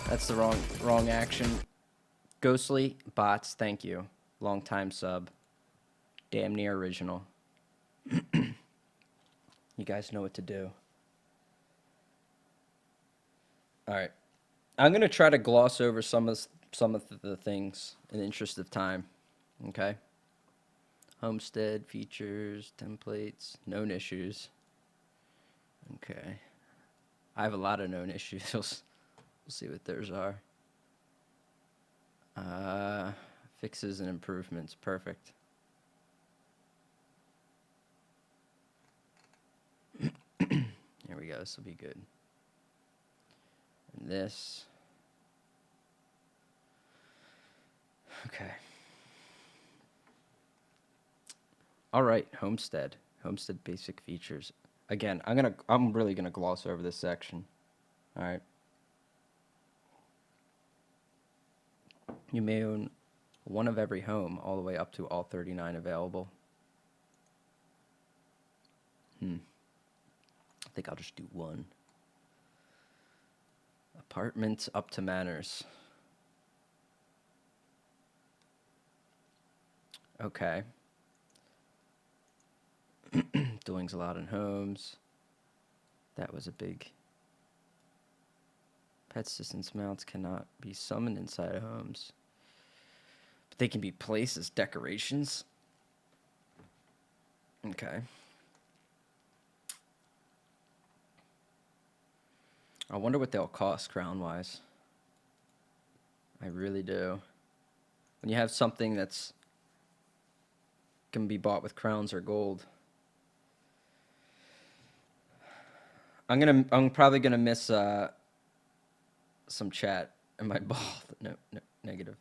That's the wrong action. Ghostly bots, thank you. Long time sub. Damn near original. You guys know what to do. All right. I'm going to try to gloss over some of the things in the interest of time. Okay? Homestead, features, templates, known issues. Okay. I have a lot of known issues. We'll see what theirs are. Fixes and improvements. Perfect. Here we go. This will be good. And this. Okay. All right, Homestead. Homestead basic features. Again, I'm really gonna gloss over this section. All right. You may own one of every home, all the way up to all 39 available. I think I'll just do one. Apartments up to manors. Okay. Doings allowed in homes. That was a big. Pet distance mounts cannot be summoned inside homes, but they can be placed as decorations. Okay. I wonder what they'll cost crown-wise. I really do. When you have something that's can be bought with crowns or gold. I'm probably gonna miss some chat. Am I bald? No, negative.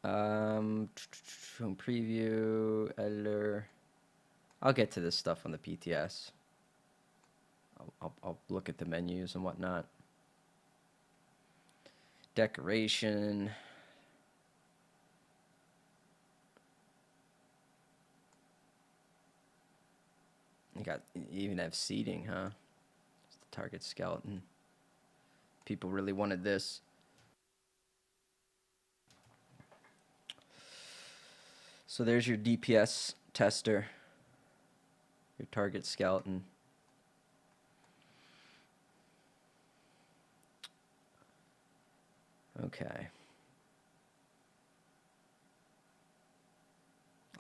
Home preview, editor. I'll get to this stuff on the PTS. I'll look at the menus and whatnot. Decoration. You even have seating, huh? It's the target skeleton. People really wanted this. So there's your DPS tester. Your target skeleton. Okay.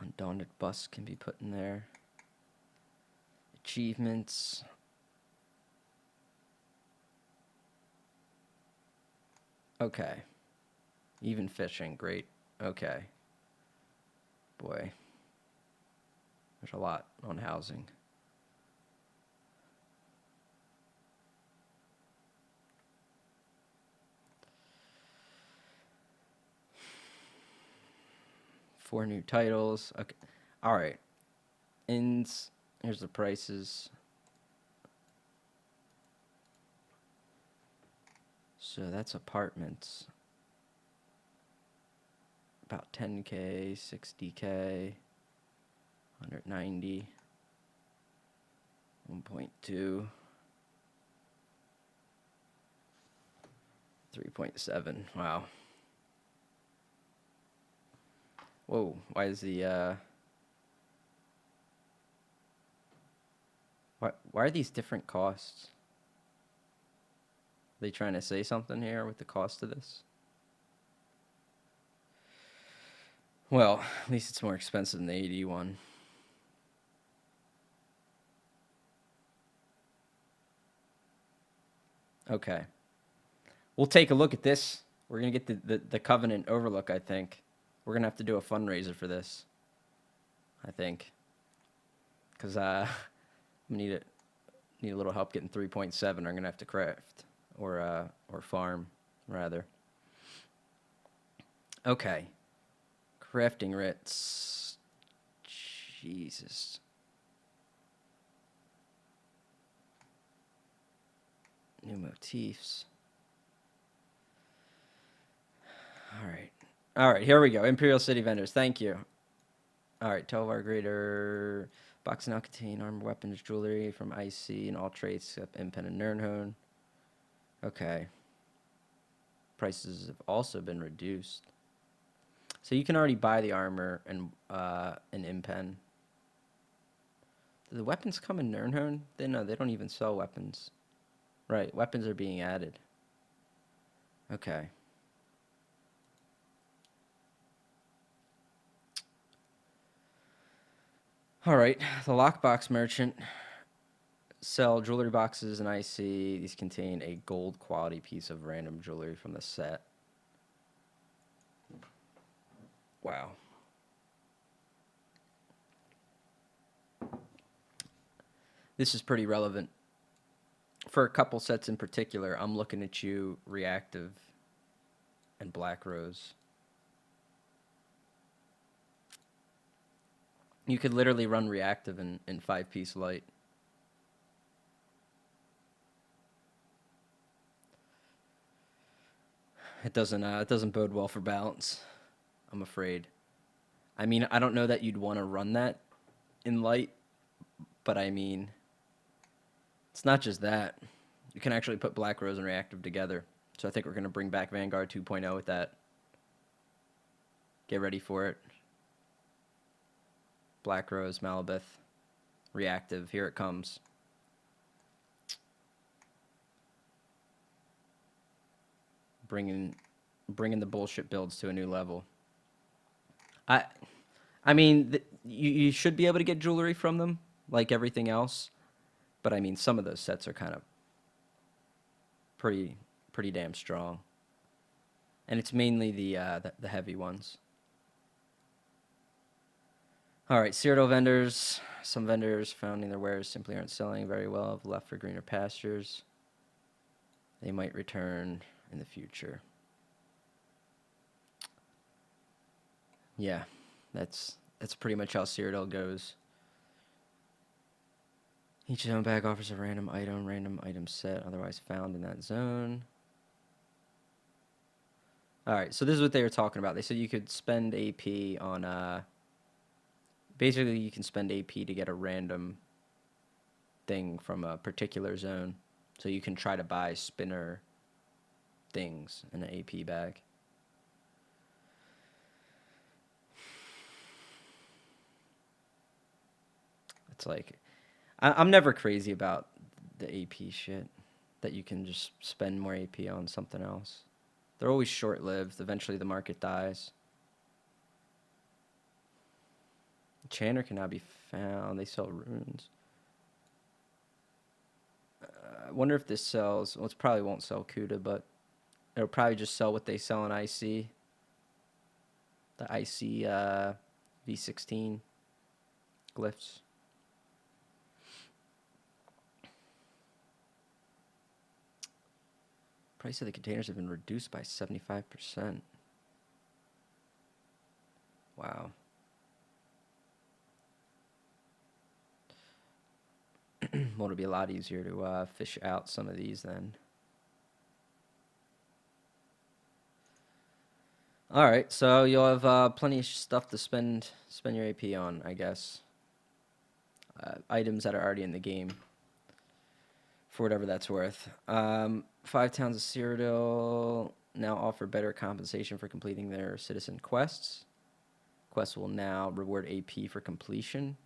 Undaunted bust can be put in there. Achievements. Okay. Even fishing, great. Okay. Boy. There's a lot on housing. Four new titles. Okay. All right. Ins. Here's the prices. So that's apartments. About 10K, 60K, 190, 1.2, 3.7. Wow. Whoa, why is the why are these different costs? Are they trying to say something here with the cost of this? Well, at least it's more expensive than the AD one. Okay. We'll take a look at this. We're going to get the Covenant Overlook, I think. We're going to have to do a fundraiser for this. I think. Because I need a little help getting 3.7. I'm going to have to craft. Or farm, rather. Okay. Crafting writs. Jesus. New motifs. All right, here we go. Imperial City vendors. Thank you. All right, 12-hour greater. Box now contain armor, weapons, jewelry from IC and all traits except Impen and Nernhone. Okay. Prices have also been reduced. So you can already buy the armor and an impen. Do the weapons come in Nirnhorn? They don't even sell weapons. Right, weapons are being added. Okay. All right, the lockbox merchant. Sell jewelry boxes and IC. These contain a gold quality piece of random jewelry from the set. Wow. This is pretty relevant. For a couple sets in particular, I'm looking at you, Reactive and Black Rose. You could literally run Reactive in 5-piece light. It doesn't bode well for balance, I'm afraid. I mean, I don't know that you'd want to run that in light, but I mean, it's not just that. You can actually put Black Rose and Reactive together. So I think we're going to bring back Vanguard 2.0 with that. Get ready for it. Black Rose, Malabeth, Reactive. Here it comes. Bringing the bullshit builds to a new level. I mean, you should be able to get jewelry from them, like everything else. But I mean, some of those sets are kind of pretty damn strong. And it's mainly the heavy ones. All right, Cyrodiil vendors. Some vendors finding their wares simply aren't selling very well, have left for greener pastures. They might return in the future. Yeah, that's pretty much how Cyrodiil goes. Each zone bag offers a random item set otherwise found in that zone. All right, so this is what they were talking about. They said you could spend AP on basically you can spend AP to get a random thing from a particular zone. So you can try to buy spinner things in an AP bag. It's like I'm never crazy about the AP shit that you can just spend more AP on something else. They're always short-lived. Eventually the market dies. Chanter can now be found. They sell runes. I wonder if this sells. Well, it probably won't sell Kuda, but it'll probably just sell what they sell in IC. The IC V16 glyphs. Price of the containers have been reduced by 75%. Wow. Well, it'll be a lot easier to fish out some of these then. All right, so you'll have plenty of stuff to spend your AP on, I guess. Items that are already in the game, for whatever that's worth. 5 towns of Cyrodiil now offer better compensation for completing their citizen quests. Quests will now reward AP for completion,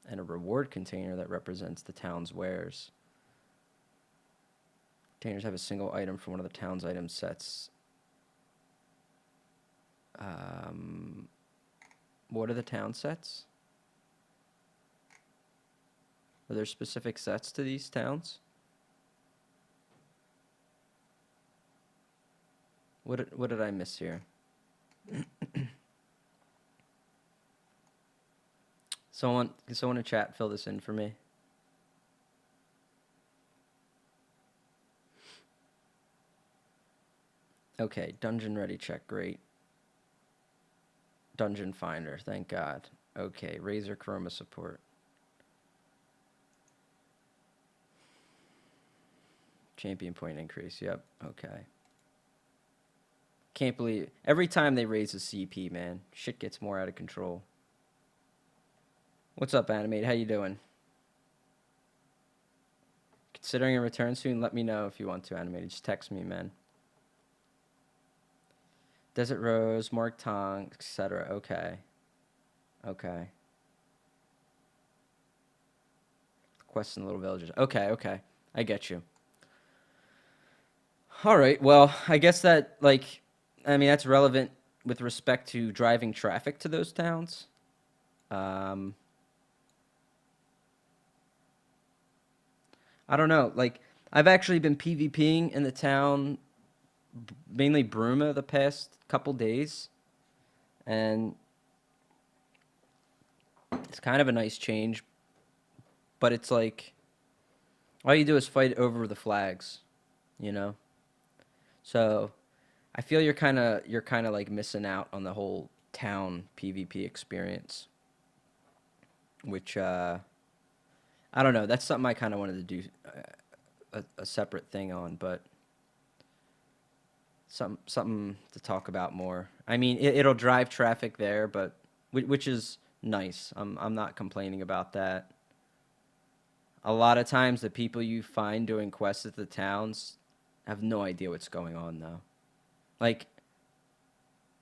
and a reward container that represents the town's wares. Containers have a single item from one of the town's item sets. What are the town sets? Are there specific sets to these towns? What did I miss here? Can someone in chat fill this in for me? Okay, dungeon ready check, great. Dungeon finder, thank God. Okay, Razor Chroma support. Champion point increase, yep, okay. Can't believe every time they raise the CP, man, shit gets more out of control. What's up, Animate? How you doing? considering a return soon. Let me know if you want to animate it. Just text me, man. Desert Rose, Mark Tong, etc. Okay. Okay. Quests in Little Villages. Okay, okay. I get you. All right. Well, I guess that, like, I mean, that's relevant with respect to driving traffic to those towns. Um, I don't know. Like, I've actually been PvPing in the town, mainly Bruma, the past couple days, and it's kind of a nice change. But it's like all you do is fight over the flags, you know. So I feel you're kind of like missing out on the whole town PvP experience, which I don't know. That's something I kind of wanted to do a separate thing on, but something to talk about more. I mean, it'll drive traffic there, but which is nice. I'm not complaining about that. A lot of times, the people you find doing quests at the towns have no idea what's going on, though. Like,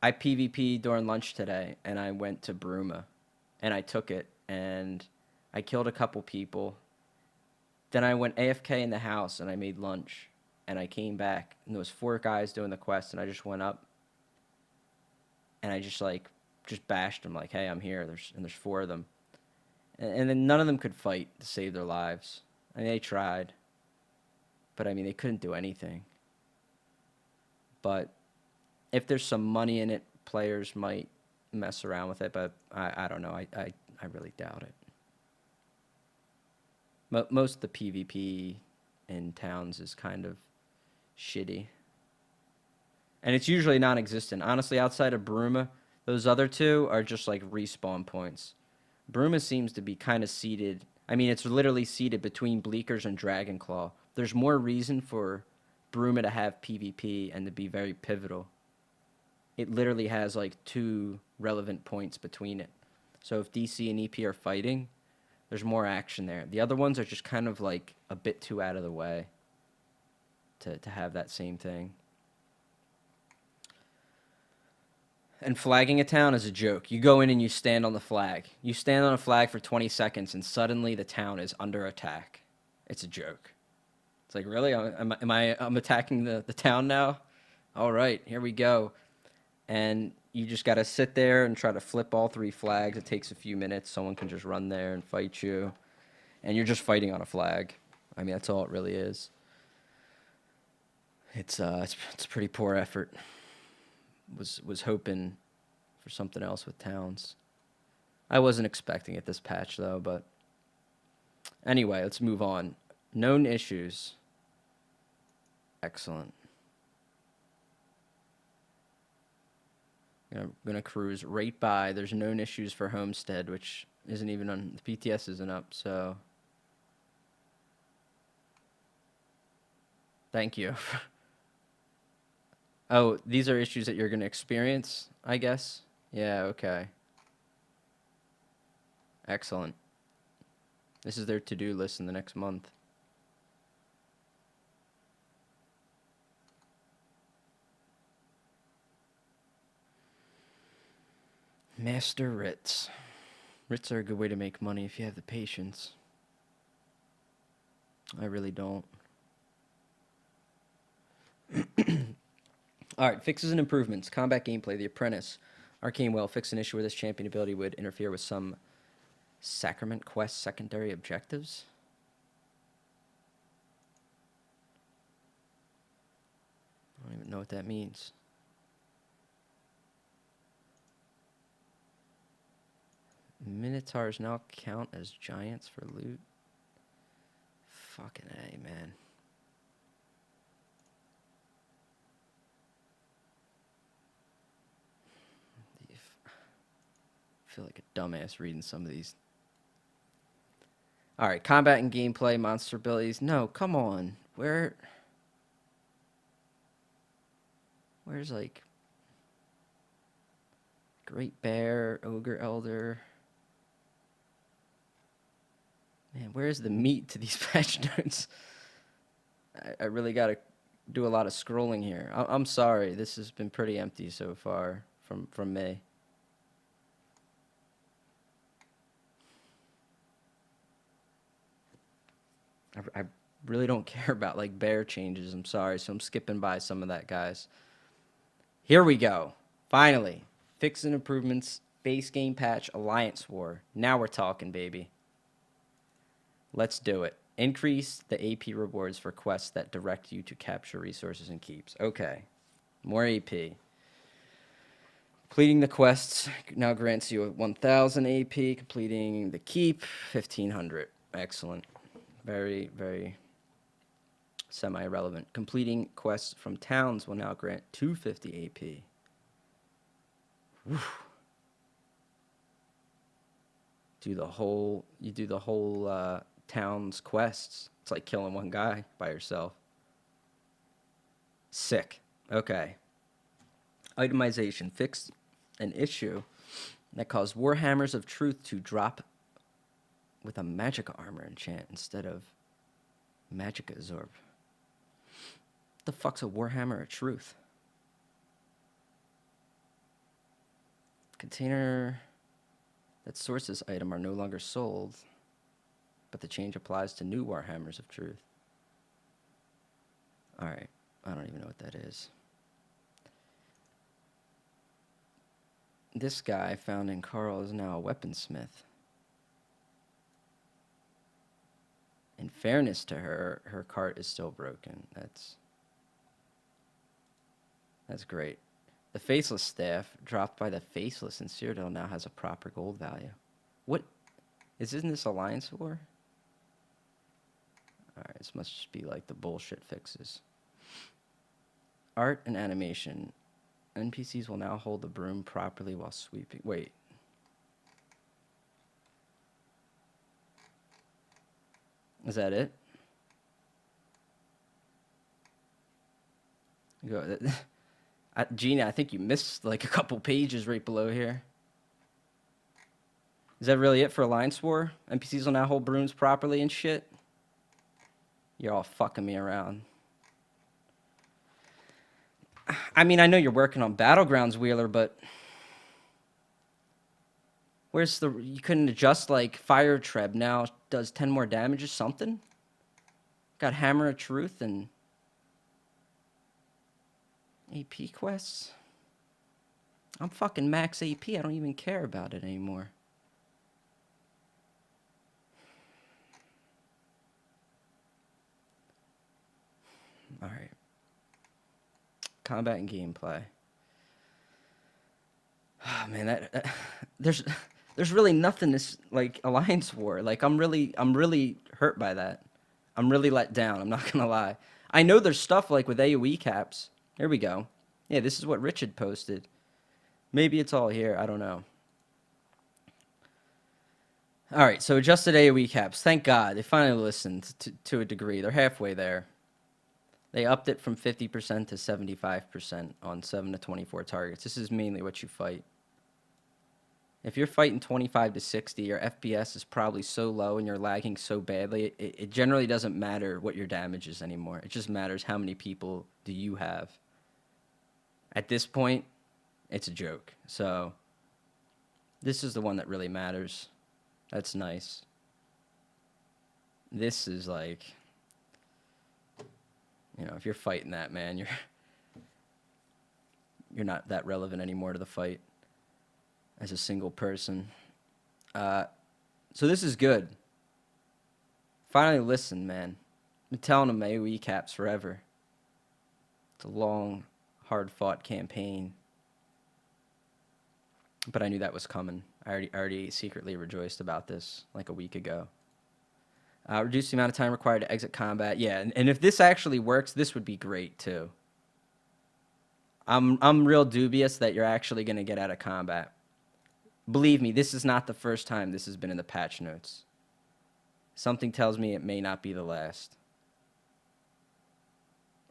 I PvP during lunch today, and I went to Bruma, and I took it, and I killed a couple people. Then I went AFK in the house, and I made lunch, and I came back, and there was 4 guys doing the quest, and I just went up, and I just bashed them, like, hey, I'm here. There's 4 of them, and then none of them could fight to save their lives. I mean, they tried, but I mean, they couldn't do anything. But if there's some money in it, players might mess around with it, but I don't know. I really doubt it. Most of the PvP in towns is kind of shitty. And it's usually non-existent. Honestly, outside of Bruma, those other 2 are just like respawn points. Bruma seems to be kind of seated. I mean, it's literally seated between Bleakers and Dragonclaw. There's more reason for Bruma to have PvP and to be very pivotal. It literally has like 2 relevant points between it. So if DC and EP are fighting, there's more action there. The other ones are just kind of like a bit too out of the way to have that same thing. And flagging a town is a joke. You go in and you stand on the flag. You stand on a flag for 20 seconds, and suddenly the town is under attack. It's a joke. It's like, really? I'm attacking the town now? All right, here we go. And you just got to sit there and try to flip all 3 flags. It takes a few minutes. Someone can just run there and fight you. And you're just fighting on a flag. I mean, that's all it really is. It's pretty poor effort. Was hoping for something else with towns. I wasn't expecting it this patch, though, but anyway, let's move on. Known issues. Excellent. I'm going to cruise right by. There's known issues for Homestead, which isn't even on... The PTS isn't up, so... Thank you. Oh, these are issues that you're going to experience, I guess? Yeah, okay. Excellent. This is their to-do list in the next month. Master writs. Writs are a good way to make money if you have the patience. I really don't. Alright, fixes and improvements. Combat gameplay, The Apprentice. Arcane Well fixed an issue where this champion ability would interfere with some Sacrament Quest secondary objectives. I don't even know what that means. Minotaurs now count as giants for loot. Fucking A, man. I feel like a dumbass reading some of these. Alright, combat and gameplay, monster abilities. No, come on. Where's like Great Bear, Ogre Elder? Man, where's the meat to these patch notes? I really got to do a lot of scrolling here. I'm sorry. This has been pretty empty so far from me. I really don't care about like bear changes. I'm sorry. So I'm skipping by some of that, guys. Here we go. Finally. Fix and improvements. Base game patch. Alliance war. Now we're talking, baby. Let's do it. Increase the AP rewards for quests that direct you to capture resources and keeps. Okay. More AP. Completing the quests now grants you 1,000 AP. Completing the keep, 1,500. Excellent. Very, very semi-irrelevant. Completing quests from towns will now grant 250 AP. Whew. You do the whole town's quests. It's like killing one guy by yourself. Sick. Okay. Itemization. Fix an issue that caused Warhammers of Truth to drop with a magic armor enchant instead of magic absorb. What the fuck's a Warhammer of Truth? Container that stores this item are no longer sold, but the change applies to new Warhammers of Truth. Alright, I don't even know what that is. This guy found in Carl is now a weaponsmith. In fairness to her, her cart is still broken. That's great. The Faceless Staff, dropped by the Faceless in Cyrodiil, now has a proper gold value. What? Isn't this Alliance War? Alright, this must just be like the bullshit fixes. Art and animation. NPCs will now hold the broom properly while sweeping. Wait. Is that it? Go. Gina, I think you missed like a couple pages right below here. Is that really it for Alliance War? NPCs will now hold brooms properly and shit? You're all fucking me around. I mean, I know you're working on Battlegrounds, Wheeler, but where's the... You couldn't adjust, like, Fire Treb now does 10 more damage or something? Got Hammer of Truth and AP quests? I'm fucking max AP. I don't even care about it anymore. Alright. Combat and gameplay. Oh, man, there's really nothing this like Alliance War. Like I'm really hurt by that. I'm really let down. I'm not gonna lie. I know there's stuff like with AOE caps. Here we go. Yeah, this is what Richard posted. Maybe it's all here. I don't know. All right, so adjusted AOE caps. Thank God they finally listened to a degree. They're halfway there. They upped it from 50% to 75% on 7 to 24 targets. This is mainly what you fight. If you're fighting 25 to 60, your FPS is probably so low and you're lagging so badly, it generally doesn't matter what your damage is anymore. It just matters how many people do you have. At this point, it's a joke. So this is the one that really matters. That's nice. This is like... You know, if you're fighting that, man, you're not that relevant anymore to the fight as a single person. So this is good. Finally listen, man. I've been telling them AoE caps forever. It's a long, hard-fought campaign. But I knew that was coming. I already secretly rejoiced about this like a week ago. Reduce the amount of time required to exit combat. Yeah, and if this actually works, this would be great too. I'm real dubious that you're actually going to get out of combat. Believe me, this is not the first time this has been in the patch notes. Something tells me it may not be the last.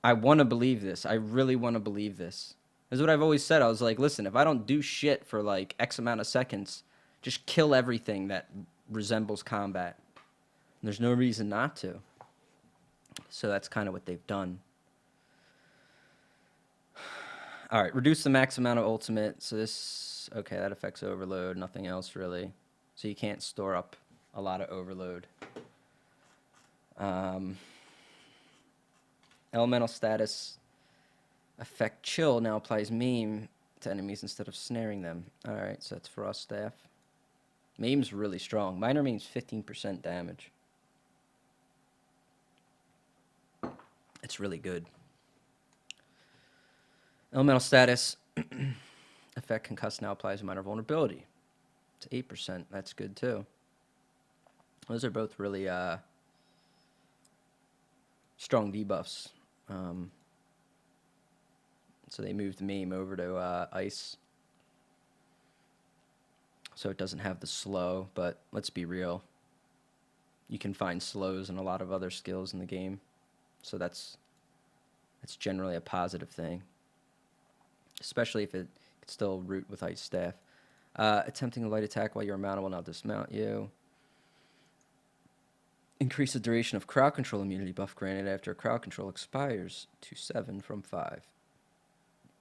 I want to believe this. I really want to believe this. This is what I've always said. I was like, listen, if I don't do shit for like X amount of seconds, just kill everything that resembles combat. There's no reason not to. So that's kind of what they've done. All right, reduce the max amount of ultimate. So this, okay, that affects overload, nothing else really. So you can't store up a lot of overload. Elemental status effect chill now applies maim to enemies instead of snaring them. All right, so that's Frost Staff. Maim's really strong. Minor Maim's 15% damage. It's really good. Elemental status effect concuss now applies minor vulnerability. It's 8%. That's good too. Those are both really strong debuffs. So they moved Maim over to Ice. So it doesn't have the slow, but let's be real. You can find slows in a lot of other skills in the game. So that's generally a positive thing. Especially if it can still root with Ice Staff. Attempting a light attack while you're mounted will now dismount you. Increase the duration of crowd control immunity buff granted after crowd control expires to 7 from 5.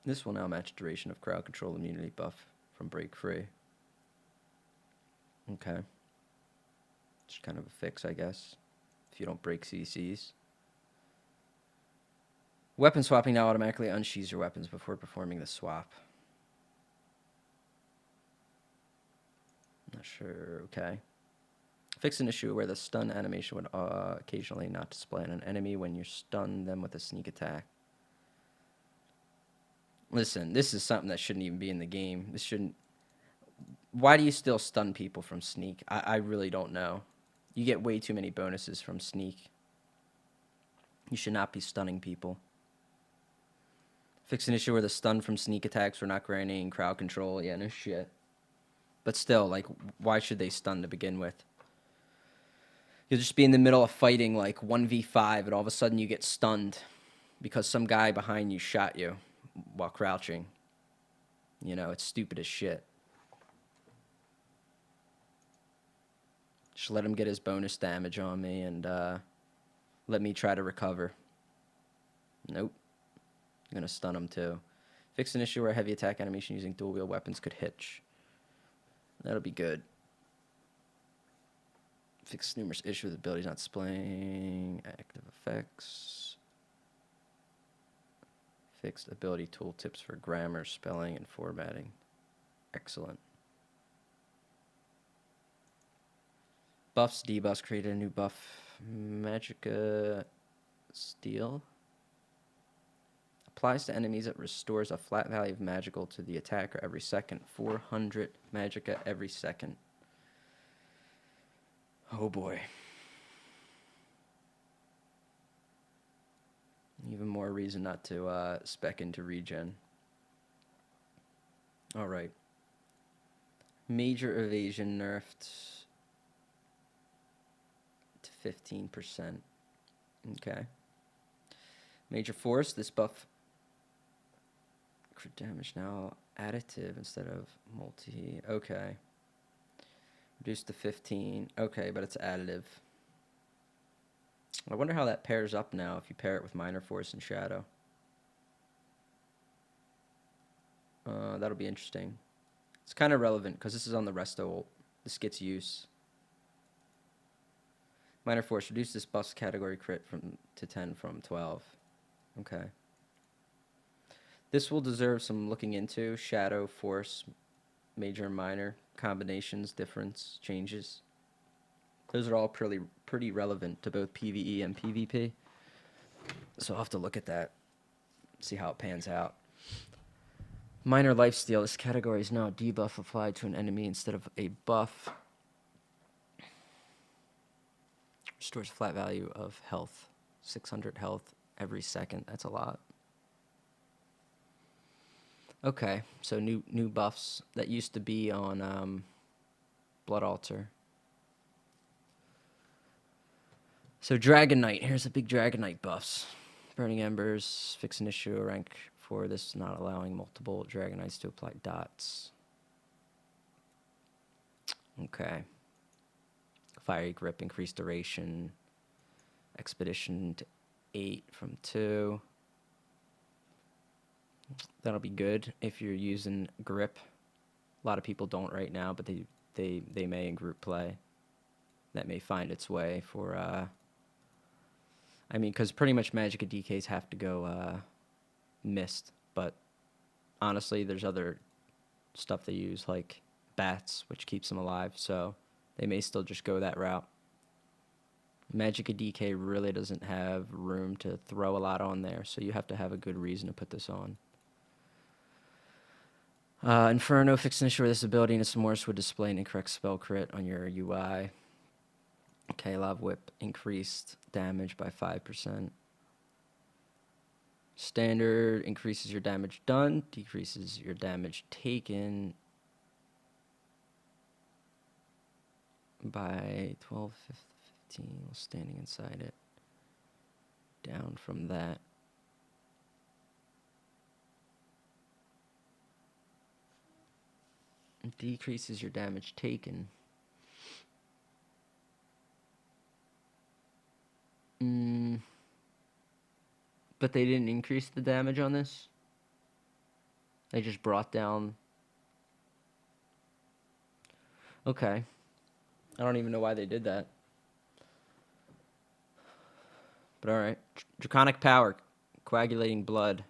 This will now match duration of crowd control immunity buff from break free. Okay. It's kind of a fix, I guess, if you don't break CCs. Weapon swapping now automatically unsheathes your weapons before performing the swap. Not sure. Okay. Fix an issue where the stun animation would occasionally not display on an enemy when you stun them with a sneak attack. Listen, this is something that shouldn't even be in the game. This shouldn't... Why do you still stun people from sneak? I really don't know. You get way too many bonuses from sneak. You should not be stunning people. Fix an issue where the stun from sneak attacks were not granting crowd control. Yeah, no shit. But still, like, why should they stun to begin with? You'll just be in the middle of fighting, like, 1v5, and all of a sudden you get stunned because some guy behind you shot you while crouching. You know, it's stupid as shit. Just let him get his bonus damage on me and let me try to recover. Nope. I'm going to stun him too. Fix an issue where heavy attack animation using dual wield weapons could hitch. That'll be good. Fix numerous issues with abilities not displaying active effects. Fixed ability tooltips for grammar, spelling, and formatting. Excellent. Buffs, debuffs, created a new buff. Magicka Steel. Applies to enemies. It restores a flat value of magical to the attacker every second. 400 magicka every second. Oh boy. Even more reason not to spec into regen. Alright. Major evasion nerfed to 15%. Okay. Major force, this buff crit damage now additive instead of multi. Okay. Reduced to 15. Okay, but it's additive. I wonder how that pairs up now if you pair it with minor force and shadow. That'll be interesting. It's kind of relevant because this is on the resto ult. This gets use. Minor force, reduce this buff's category crit to 10 from 12. Okay. This will deserve some looking into. Shadow, force, major and minor, combinations, difference, changes. Those are all pretty relevant to both PvE and PvP. So I'll have to look at that, see how it pans out. Minor lifesteal. This category is now a debuff applied to an enemy instead of a buff. Restores a flat value of health. 600 health every second. That's a lot. Okay, so new buffs that used to be on Blood Altar. So Dragon Knight. Here's the big Dragon Knight buffs. Burning Embers. Fix an issue. Rank for this not allowing multiple Dragon Knights to apply dots. Okay. Fiery Grip. Increased duration. Expedition 8 from 2. That'll be good if you're using grip. A lot of people don't right now, but they may in group play. That may find its way for, I mean, because pretty much Magicka DKs have to go mist, but honestly, there's other stuff they use, like bats, which keeps them alive, so they may still just go that route. Magicka DK really doesn't have room to throw a lot on there, so you have to have a good reason to put this on. Inferno, fixed an issue where this ability and its Morse would display an incorrect spell crit on your UI. Okay, Lob Whip increased damage by 5%. Standard increases your damage done, decreases your damage taken by 12, 15, standing inside it. Down from that. It decreases your damage taken. But they didn't increase the damage on this? They just brought down... Okay. I don't even know why they did that. But alright. Draconic Power. Coagulating Blood.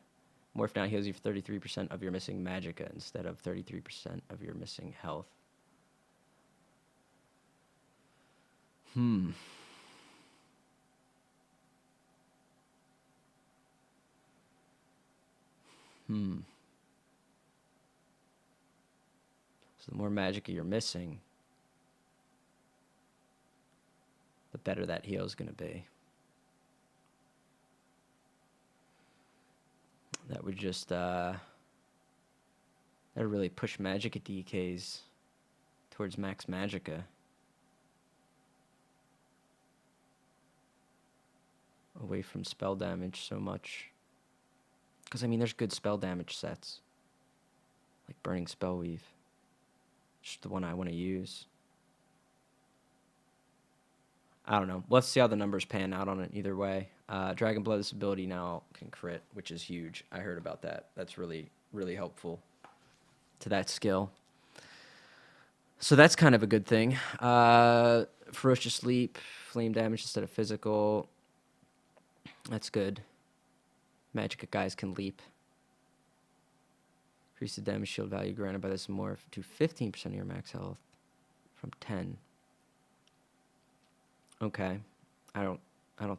Morph now heals you for 33% of your missing Magicka instead of 33% of your missing health. So the more Magicka you're missing, the better that heal is going to be. That would just, that would really push Magicka DKs towards max Magicka. Away from spell damage so much. Because, I mean, there's good spell damage sets. Like Burning Spellweave. Just the one I want to use. I don't know. Let's see how the numbers pan out on it either way. Dragon Blood, this ability now can crit, which is huge. I heard about that. That's really, really helpful to that skill. So that's kind of a good thing. Ferocious Leap, flame damage instead of physical. That's good. Magicka guys can leap. Increase the damage shield value granted by this morph to 15% of your max health from 10. Okay. I don't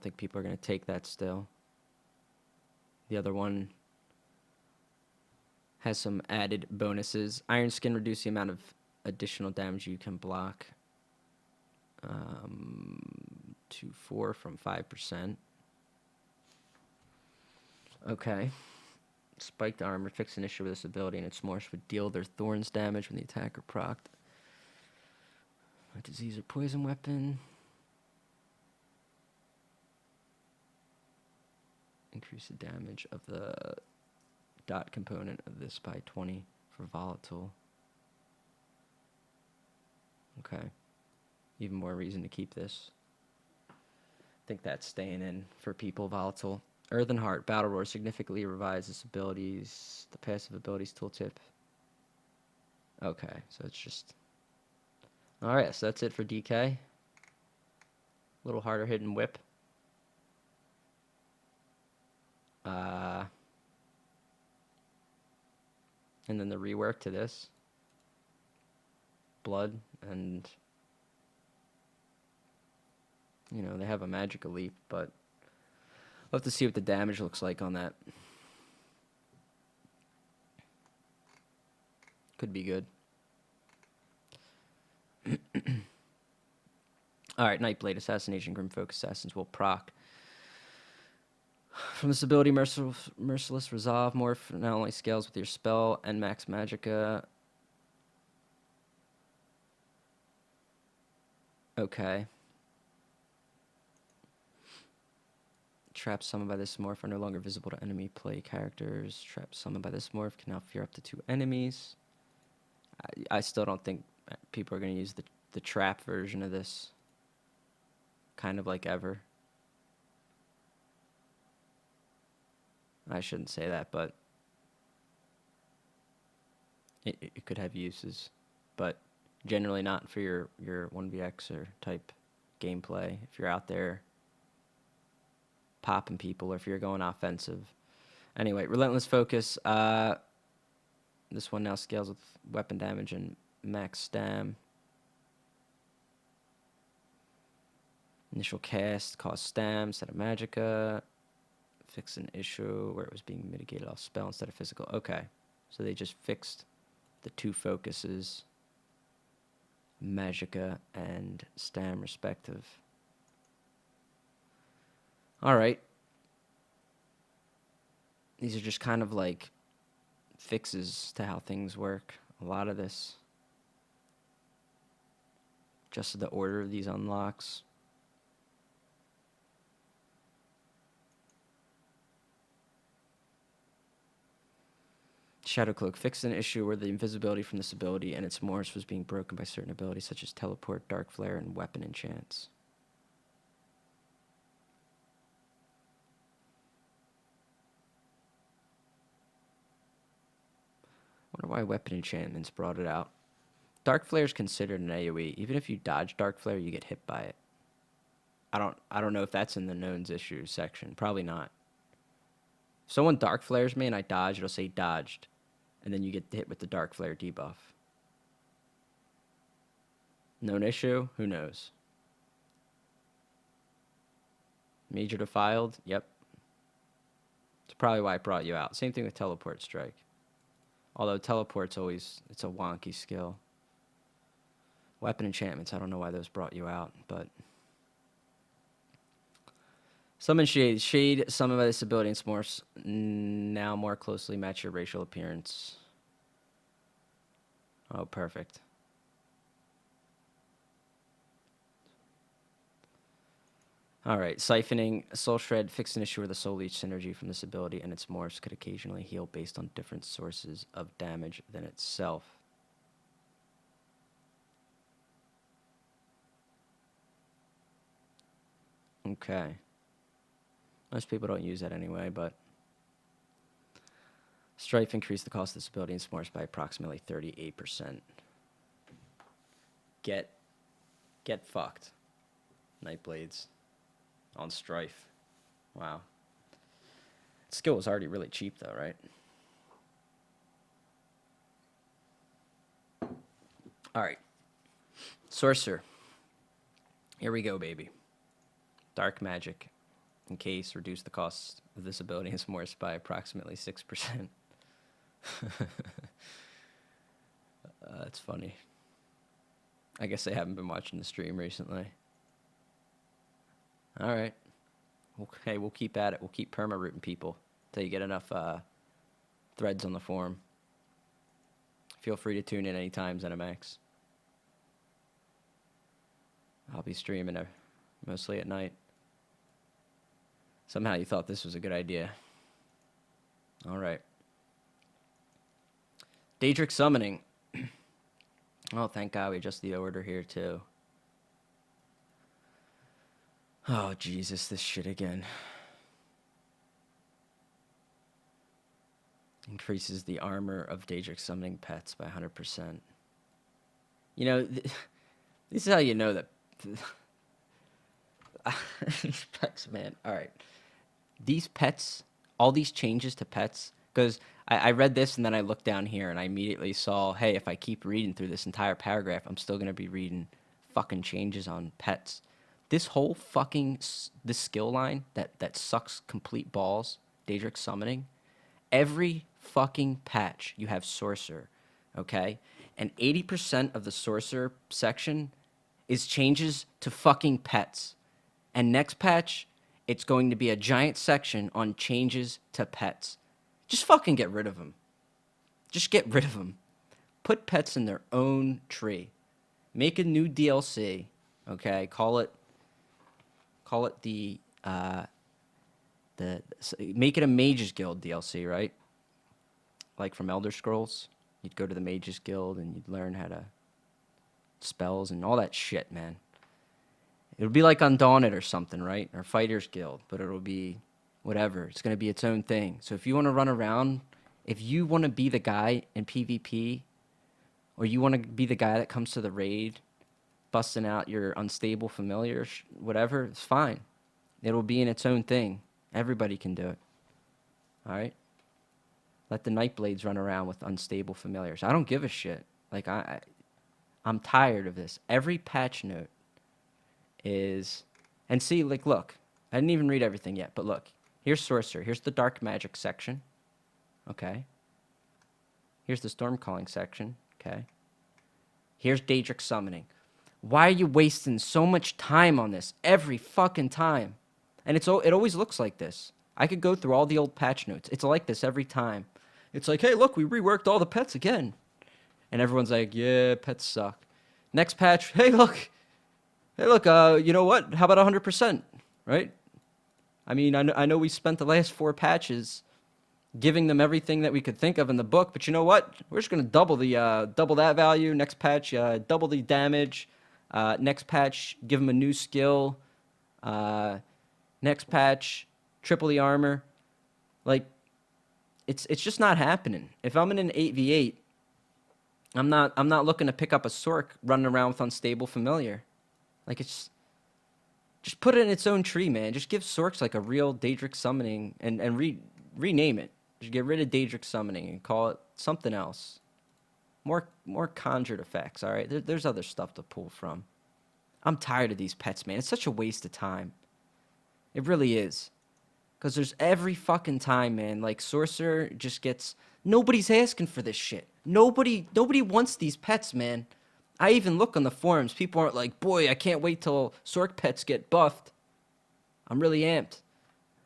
think people are going to take that still. The other one has some added bonuses. Iron Skin reduce the amount of additional damage you can block to 4 from 5%. Okay. Spiked armor. Fix an issue with this ability, and its morph would deal their thorns damage when the attacker procced a disease or poison weapon. Increase the damage of the dot component of this by 20 for volatile. Okay. Even more reason to keep this. I think that's staying in for people. Volatile. Earthen Heart. Battle Roar significantly revises abilities. The passive abilities tooltip. Okay, so it's just... Alright, so that's it for DK. A little harder hidden whip. And then the rework to this. Blood and... You know, they have a Magicka Leap, but... We'll have to see what the damage looks like on that. Could be good. Alright, Nightblade, Assassination, Grimfolk Assassins will proc. From this ability, Merciless Resolve morph not only scales with your spell and max Magicka. Okay. Traps summoned by this morph are no longer visible to enemy play characters. Traps summoned by this morph can now fear up to 2 enemies. I still don't think people are going to use the trap version of this. Kind of like ever. I shouldn't say that, but it could have uses, but generally not for your 1vx or type gameplay. If you're out there popping people, or if you're going offensive. Anyway, Relentless Focus. This one now scales with weapon damage and max stam. Initial cast cost stam instead of magicka. Fix an issue where it was being mitigated off spell instead of physical. Okay, so they just fixed the two focuses, magicka and stam respective. All right. These are just kind of like fixes to how things work. A lot of this. Just the order of these unlocks. Shadow Cloak fixed an issue where the invisibility from this ability and its morphs was being broken by certain abilities such as teleport, dark flare, and weapon enchants. Wonder why weapon enchantments brought it out. Dark flare is considered an AoE. Even if you dodge dark flare, you get hit by it. I don't know if that's in the knowns issues section. Probably not. If someone dark flares me and I dodge, it'll say dodged, and then you get hit with the dark flare debuff. Known issue? Who knows? Major defiled? Yep. It's probably why I brought you out. Same thing with teleport strike. Although teleport's always, it's a wonky skill. Weapon enchantments, I don't know why those brought you out, but... Summon Shade. Shade, summon by this ability and morphs now more closely match your racial appearance. Oh, perfect. Alright, siphoning. Soul Shred, fix an issue where the Soul Leech synergy from this ability and its morphs could occasionally heal based on different sources of damage than itself. Okay. Most people don't use that anyway, but... Strife increased the cost of this ability and morphs by approximately 38%. Get fucked. Nightblades. On Strife. Wow. Skill was already really cheap, though, right? All right. Sorcerer. Here we go, baby. Dark Magic. In case, reduce the cost of this ability and morphs by approximately 6%. That's funny. I guess I haven't been watching the stream recently. All right. Okay, we'll keep at it. We'll keep perma-rooting people until you get enough threads on the forum. Feel free to tune in anytime, ZeniMax. I'll be streaming mostly at night. Somehow you thought this was a good idea. All right. Daedric Summoning. Oh, thank God we adjusted the order here, too. Oh, Jesus, this shit again. Increases the armor of Daedric Summoning pets by 100%. You know, this is how you know that... These pets, man. All right. These pets, all these changes to pets, because I read this and then I looked down here and I immediately saw, hey, if I keep reading through this entire paragraph, I'm still going to be reading fucking changes on pets. This whole fucking, this skill line that sucks complete balls, Daedric Summoning, every fucking patch you have Sorcerer, okay? And 80% of the Sorcerer section is changes to fucking pets. And next patch, it's going to be a giant section on changes to pets. Just fucking get rid of them. Just get rid of them. Put pets in their own tree. Make a new DLC, okay? Call it the make it a Mages Guild DLC, right? Like from Elder Scrolls. You'd go to the Mages Guild and you'd learn how to spells and all that shit, man. It would be like Undaunted or something, right? Or Fighters Guild, but it'll be whatever. It's going to be its own thing. So if you want to run around, if you want to be the guy in PvP, or you want to be the guy that comes to the raid, busting out your unstable familiar, whatever, it's fine. It'll be in its own thing. Everybody can do it. All right? Let the Nightblades run around with unstable familiars. I don't give a shit. Like, I'm tired of this. Every patch note is... And see, like, look. I didn't even read everything yet, but look. Here's Sorcerer. Here's the Dark Magic section. Okay. Here's the Stormcalling section. Okay. Here's Daedric Summoning. Why are you wasting so much time on this every fucking time? And it always looks like this. I could go through all the old patch notes. It's like this every time. It's like, hey, look, we reworked all the pets again. And everyone's like, yeah, pets suck. Next patch, hey, look, you know what? How about 100%, right? I mean, I know we spent the last 4 patches giving them everything that we could think of in the book, but you know what? We're just gonna double that value. Next patch, double the damage. Next patch, give them a new skill. Next patch, triple the armor. Like, it's just not happening. If I'm in an 8v8, I'm not looking to pick up a Sork running around with unstable familiar. Like, it's just put it in its own tree, man. Just give Sorks like a real Daedric summoning and rename it. Just get rid of Daedric summoning and call it something else. More conjured effects, all right? There's other stuff to pull from. I'm tired of these pets, man. It's such a waste of time. It really is. Because there's every fucking time, man. Like, Sorcerer just gets... Nobody's asking for this shit. Nobody wants these pets, man. I even look on the forums. People aren't like, boy, I can't wait till Sork pets get buffed. I'm really amped.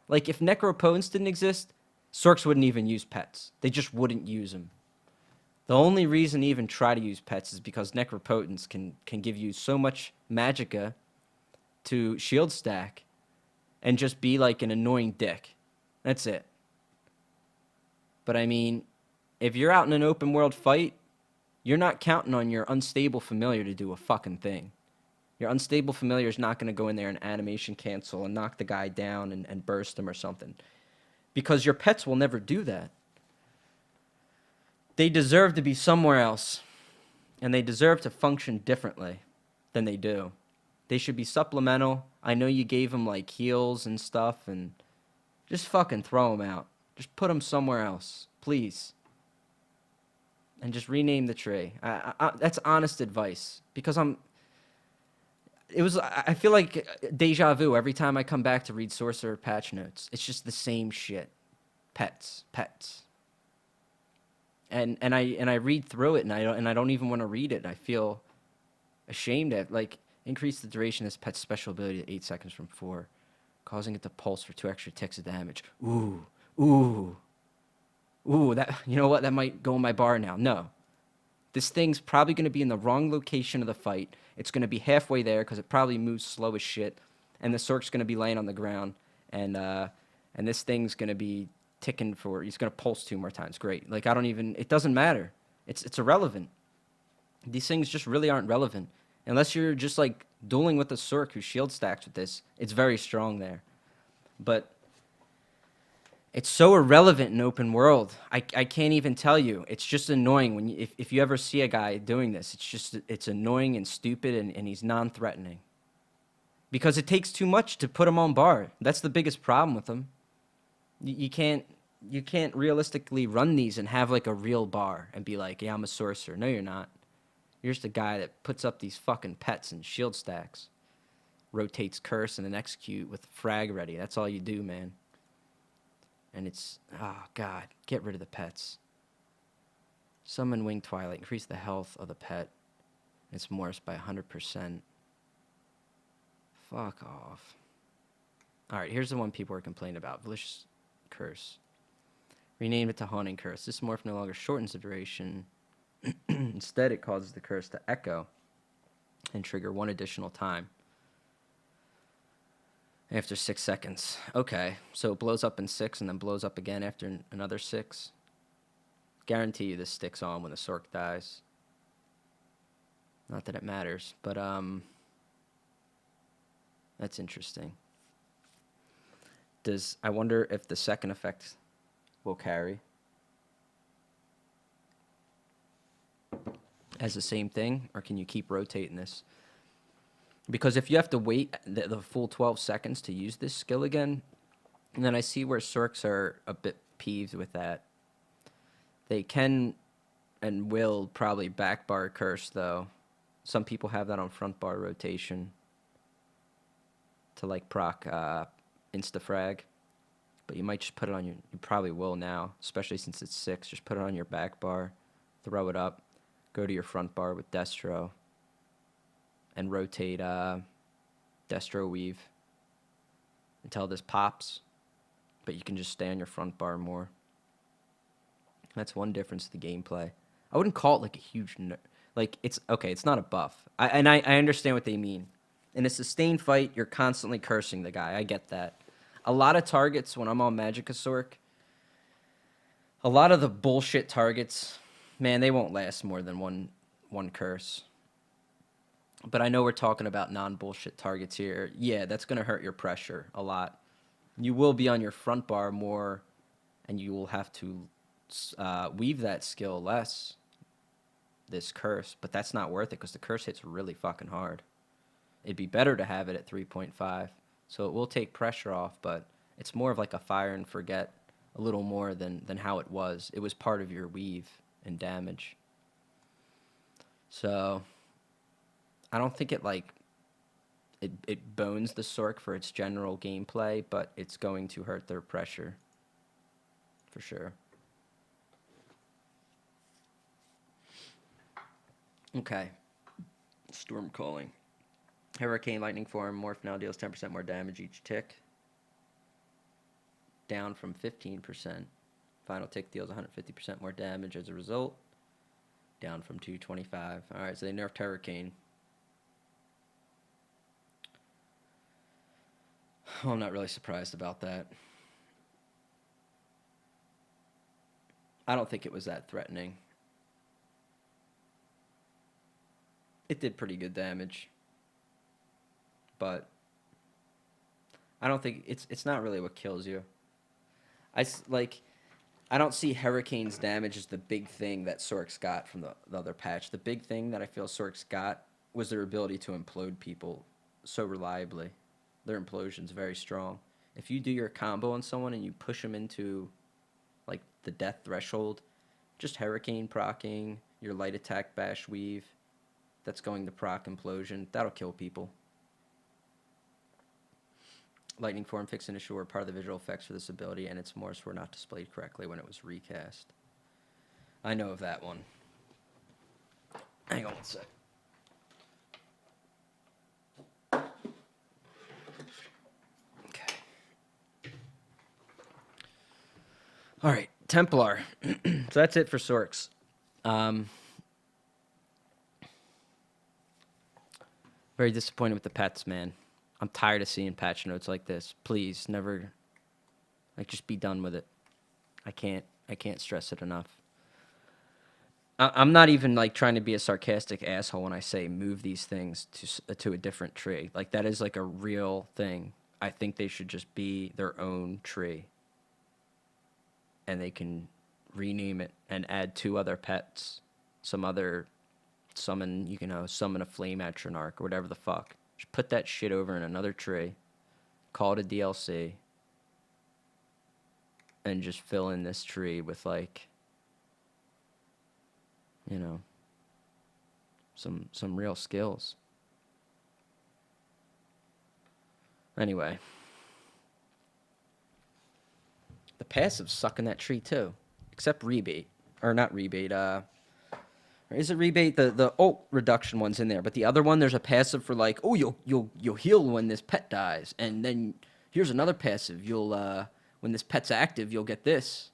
Like, if Necropotence didn't exist, Sorks wouldn't even use pets. They just wouldn't use them. The only reason to even try to use pets is because Necropotence can give you so much magicka to shield stack and just be like an annoying dick. That's it. But I mean, if you're out in an open world fight, you're not counting on your unstable familiar to do a fucking thing. Your unstable familiar is not going to go in there and animation cancel and knock the guy down and burst him or something. Because your pets will never do that. They deserve to be somewhere else. And they deserve to function differently than they do. They should be supplemental. I know you gave them like heals and stuff, and just fucking throw them out. Just put them somewhere else, please. And just rename the tree. That's honest advice. Because I feel like deja vu every time I come back to read Sorcerer patch notes. It's just the same shit. Pets. And I read through it and I don't even want to read it. I feel ashamed at, like, increase the duration of this pet's special ability to 8 seconds from 4, causing it to pulse for 2 extra ticks of damage. Ooh, that, you know what? That might go in my bar now. No. This thing's probably going to be in the wrong location of the fight. It's going to be halfway there because it probably moves slow as shit. And the Sork's going to be laying on the ground. And this thing's going to be ticking for... He's going to pulse 2 more times. Great. Like, it doesn't matter. It's irrelevant. These things just really aren't relevant. Unless you're just, like, dueling with a Sork who shield stacks with this. It's very strong there. But... it's so irrelevant in open world. I can't even tell you. It's just annoying when if you ever see a guy doing this. It's annoying and stupid, and he's non-threatening. Because it takes too much to put him on bar. That's the biggest problem with him. You can't realistically run these and have like a real bar and be like, yeah, I'm a sorcerer. No, you're not. You're just a guy that puts up these fucking pets and shield stacks. Rotates curse and then execute with frag ready. That's all you do, man. And it's, oh, God, get rid of the pets. Summon Winged Twilight, increase the health of the pet. It's morphs by 100%. Fuck off. All right, here's the one people are complaining about. Vicious Curse. Rename it to Haunting Curse. This morph no longer shortens the duration. Instead, it causes the curse to echo and trigger 1 additional time. After 6 seconds. Okay, so it blows up in 6 and then blows up again after another 6. Guarantee you this sticks on when the Sork dies. Not that it matters, but that's interesting. I wonder if the second effect will carry as the same thing, or can you keep rotating this? Because if you have to wait the full 12 seconds to use this skill again, and then I see where Sorks are a bit peeved with that. They can and will probably back bar curse, though. Some people have that on front bar rotation to, like, proc insta-frag. But you might just put it on your... You probably will now, especially since it's 6. Just put it on your back bar, throw it up, go to your front bar with Destro, and rotate Destro Weave until this pops. But you can just stay on your front bar more. That's one difference to the gameplay. I wouldn't call it like a huge... Like, it's... Okay, it's not a buff. I understand what they mean. In a sustained fight, you're constantly cursing the guy. I get that. A lot of targets, when I'm on Magicasaurk, a lot of the bullshit targets, man, they won't last more than one curse. But I know we're talking about non-bullshit targets here. Yeah, that's going to hurt your pressure a lot. You will be on your front bar more, and you will have to weave that skill less, this curse. But that's not worth it, because the curse hits really fucking hard. It'd be better to have it at 3.5. So it will take pressure off, but it's more of like a fire and forget a little more than how it was. It was part of your weave and damage. So I don't think it bones the Sork for its general gameplay, but it's going to hurt their pressure for sure. Okay. Storm Calling. Hurricane Lightning form, morph now deals 10% more damage each tick. Down from 15%. Final tick deals 150% more damage as a result. Down from 225. Alright, so they nerfed Hurricane. Oh, I'm not really surprised about that. I don't think it was that threatening. It did pretty good damage. But I don't think it's not really what kills you. I don't see Hurricane's damage as the big thing that Sorks got from the other patch. The big thing that I feel Sorks got was their ability to implode people so reliably. Their implosion's very strong. If you do your combo on someone and you push them into like the death threshold, just Hurricane procking, your light attack bash weave, that's going to proc implosion, that'll kill people. Lightning form fixed and issue were part of the visual effects for this ability, and its morphs were not displayed correctly when it was recast. I know of that one. Hang on one sec. Okay. All right, Templar. So that's it for Sorks. Very disappointed with the pets, man. I'm tired of seeing patch notes like this. Please, never, just be done with it. I can't stress it enough. I'm not even, trying to be a sarcastic asshole when I say move these things to a different tree. That is, a real thing. I think they should just be their own tree. And they can rename it and add 2 other pets. Summon a flame atronarch or whatever the fuck. Just put that shit over in another tree, call it a DLC, and just fill in this tree with, some real skills. Anyway. The passives suck in that tree, too. Except rebate. Or not rebate, is it rebate? The ult reduction one's in there, but the other one, there's a passive for you'll heal when this pet dies, and then here's another passive. You'll when this pet's active, you'll get this.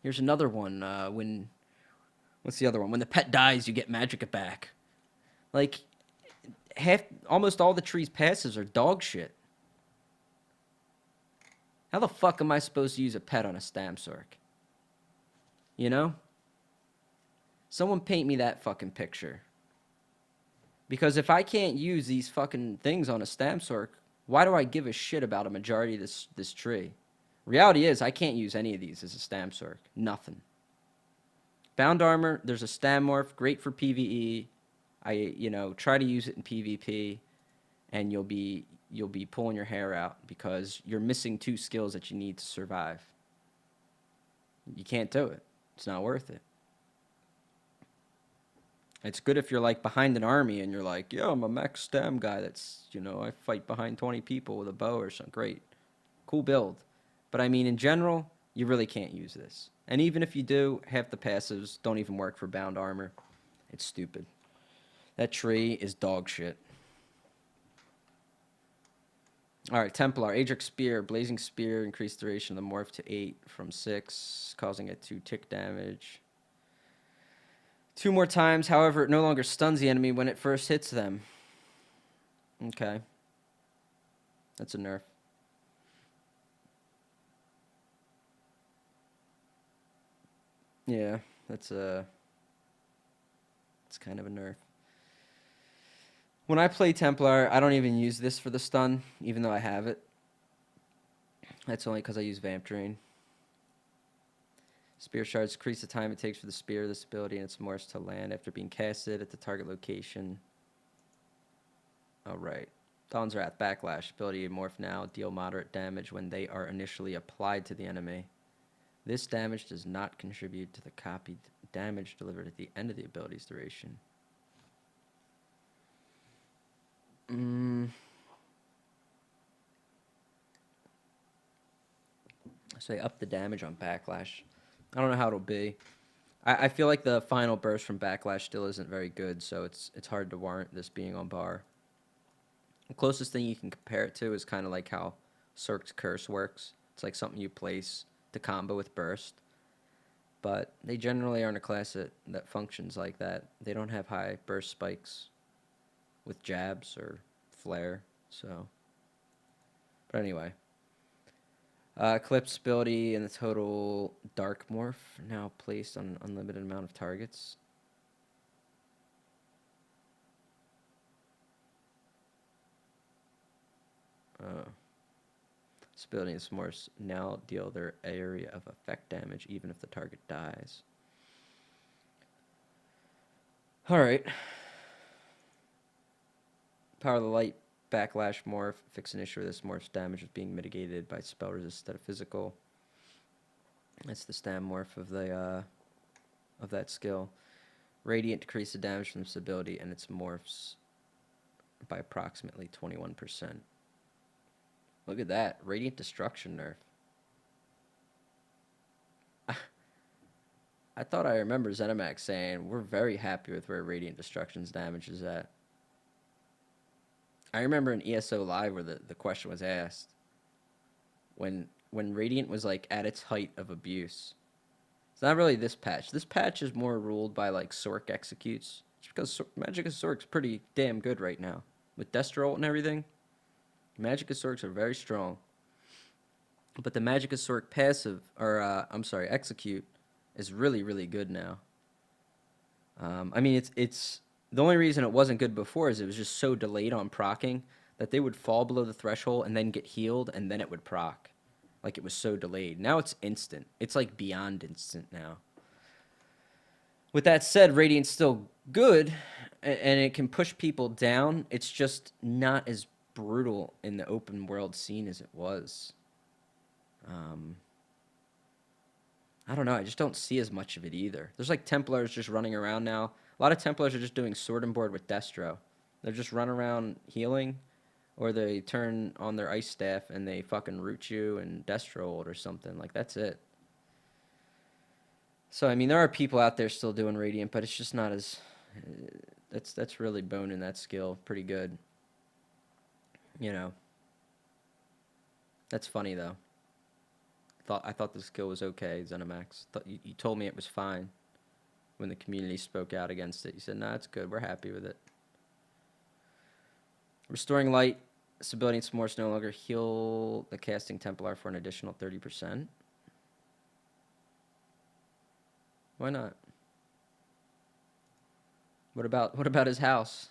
Here's another one. What's the other one? When the pet dies, you get Magicka back. Almost all the tree's passives are dog shit. How the fuck am I supposed to use a pet on a Stamsork? You know? Someone paint me that fucking picture. Because if I can't use these fucking things on a Stamsork, Why do I give a shit about a majority of this tree? Reality is, I can't use any of these as a stam sork. Nothing. Bound armor, there's a stam morph, great for PvE. Try to use it in PvP, and you'll be pulling your hair out because you're missing 2 skills that you need to survive. You can't do it. It's not worth it. It's good if you're like behind an army and you're like, yo, I'm a max stam guy that's, I fight behind 20 people with a bow or something. Great. Cool build. But I mean, in general, you really can't use this. And even if you do, half the passives don't even work for bound armor. It's stupid. That tree is dog shit. All right, Templar, Adric Spear, Blazing Spear, increased duration of the morph to 8 from 6, causing it 2 tick damage. 2 more times, however, it no longer stuns the enemy when it first hits them. Okay. That's a nerf. Yeah, it's kind of a nerf. When I play Templar, I don't even use this for the stun, even though I have it. That's only because I use Vamp Drain. Spear shards increase the time it takes for the spear, this ability, and its morphs to land after being casted at the target location. Alright. Dawn's Wrath, Backlash. Ability to morph now, deal moderate damage when they are initially applied to the enemy. This damage does not contribute to the copied damage delivered at the end of the ability's duration. Say up the damage on Backlash. I don't know how it'll be. I feel like the final burst from Backlash still isn't very good, so it's hard to warrant this being on bar. The closest thing you can compare it to is kind of like how Cirque's Curse works. It's like something you place to combo with burst. But they generally aren't a class that functions like that. They don't have high burst spikes with jabs or flare, so. But anyway. Eclipse ability and the total dark morph now placed on an unlimited amount of targets. This ability is morphs now deal their area of effect damage even if the target dies. Alright. Power of the Light, Backlash morph. Fix an issue where this morph's damage is being mitigated by spell resist instead of physical. That's the stam morph of that skill. Radiant decrease the damage from this ability and its morphs by approximately 21%. Look at that. Radiant Destruction nerf. I thought I remember ZeniMax saying, we're very happy with where Radiant Destruction's damage is at. I remember in ESO Live where the question was asked. When Radiant was like at its height of abuse. It's not really this patch. This patch is more ruled by like Sork executes. Just because Magicka Sork's pretty damn good right now. With Destro ult and everything. Magicka Sorks are very strong. But the Magicka Sork passive, or execute, is really, really good now. I mean, it's the only reason it wasn't good before is it was just so delayed on proccing that they would fall below the threshold and then get healed and then it would proc. Like it was so delayed. Now it's instant. It's like beyond instant now. With that said, Radiant's still good and it can push people down. It's just not as brutal in the open world scene as it was. I don't know. I just don't see as much of it either. There's like Templars just running around now. A lot of Templars are just doing sword and board with Destro. They're just run around healing, or they turn on their ice staff and they fucking root you and Destro ult or something. Like that's it. So I mean, there are people out there still doing Radiant, but it's just not as. That's really boning that skill pretty good. You know. That's funny though. I thought the skill was okay, ZeniMax. You told me it was fine when the community spoke out against it. You said, nah, it's good. We're happy with it. Restoring Light. This ability and S'mores no longer heal the casting Templar for an additional 30%. Why not? What about his house?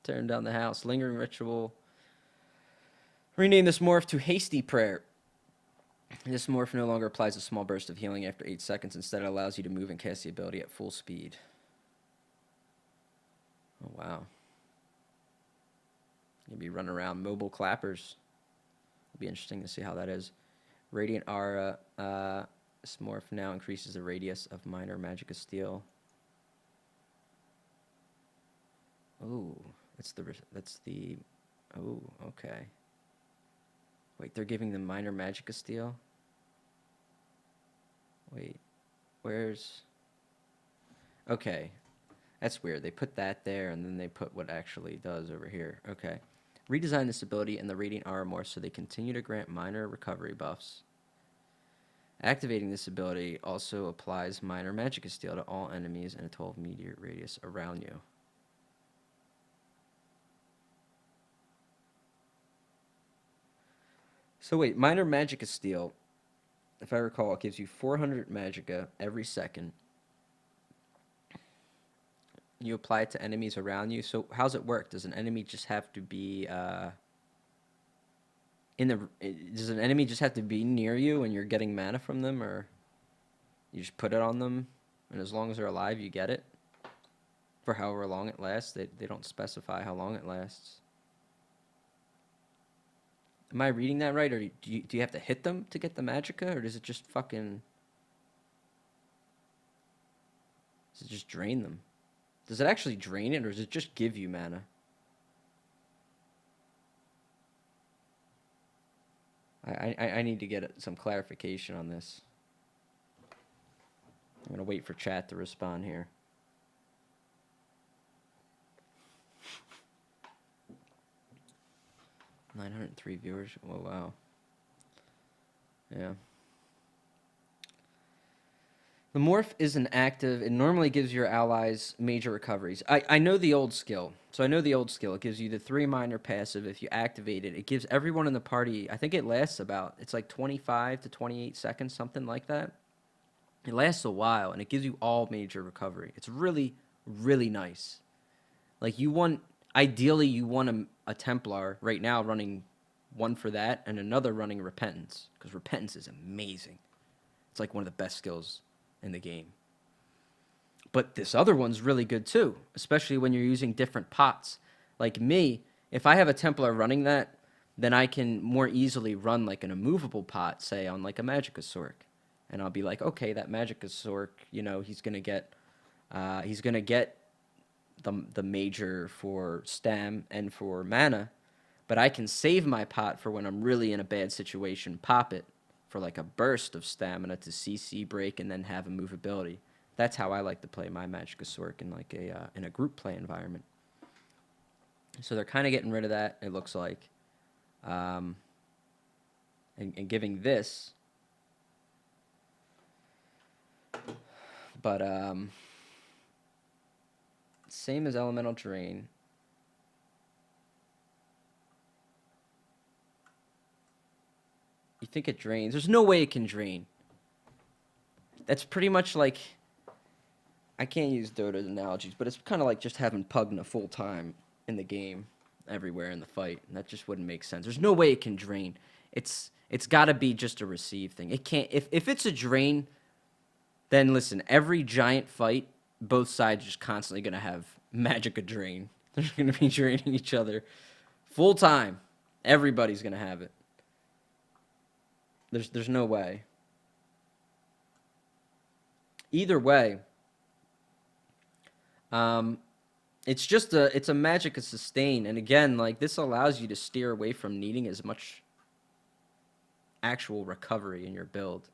Tearing down the house. Lingering Ritual. Rename this morph to Hasty Prayer. This morph no longer applies a small burst of healing after 8 seconds. Instead, it allows you to move and cast the ability at full speed. Oh, wow. You'll be running around mobile clappers. It'll be interesting to see how that is. Radiant Aura. This morph now increases the radius of minor Magicka Steel. Oh, that's the. Oh, okay. Wait, they're giving them minor Magicka Steel? Wait, where's... Okay, that's weird. They put that there, and then they put what actually does over here. Okay. Redesign this ability and the Radiant Aura morph so they continue to grant minor recovery buffs. Activating this ability also applies minor Magicka Steel to all enemies in a 12-meter radius around you. So wait, minor Magicka Steel, if I recall, it gives you 400 Magicka every second. You apply it to enemies around you. So how's it work? Does an enemy just have to be does an enemy just have to be near you and you're getting mana from them, or you just put it on them, and as long as they're alive, you get it for however long it lasts? They don't specify how long it lasts. Am I reading that right, or do you have to hit them to get the Magicka, or does it just fucking... Does it just drain them? Does it actually drain it, or does it just give you mana? I need to get some clarification on this. I'm going to wait for chat to respond here. $903 viewers. Oh, wow. Yeah. The morph isn't active. It normally gives your allies major recoveries. I know the old skill. So I know the old skill. It gives you the 3 minor passive. If you activate it, it gives everyone in the party, I think it lasts about, it's like 25 to 28 seconds, something like that. It lasts a while, and it gives you all major recovery. It's really, really nice. Like, ideally, you want a Templar right now running one for that and another running Repentance, because Repentance is amazing. It's like one of the best skills in the game. But this other one's really good too, especially when you're using different pots. Like me, if I have a Templar running that, then I can more easily run like an immovable pot, say on like a Magicka Sork. And I'll be like, okay, that Magicka Sork, he's gonna get the major for stam and for mana, but I can save my pot for when I'm really in a bad situation, pop it for like a burst of stamina to CC break and then have a movability. That's how I like to play my Magicka Sork in like in a group play environment. So they're kind of getting rid of that, it looks like, and giving this. But same as Elemental Drain. You think it drains? There's no way it can drain. That's pretty much like, I can't use Dota's analogies, but it's kind of like just having Pugna full time in the game, everywhere in the fight. And that just wouldn't make sense. There's no way it can drain. It's got to be just a receive thing. It can't. If it's a drain, then listen. Every giant fight, both sides are just constantly gonna have Magicka drain. They're gonna be draining each other full time. Everybody's gonna have it. There's no way. Either way, it's a Magicka sustain, and again, like, this allows you to steer away from needing as much actual recovery in your build,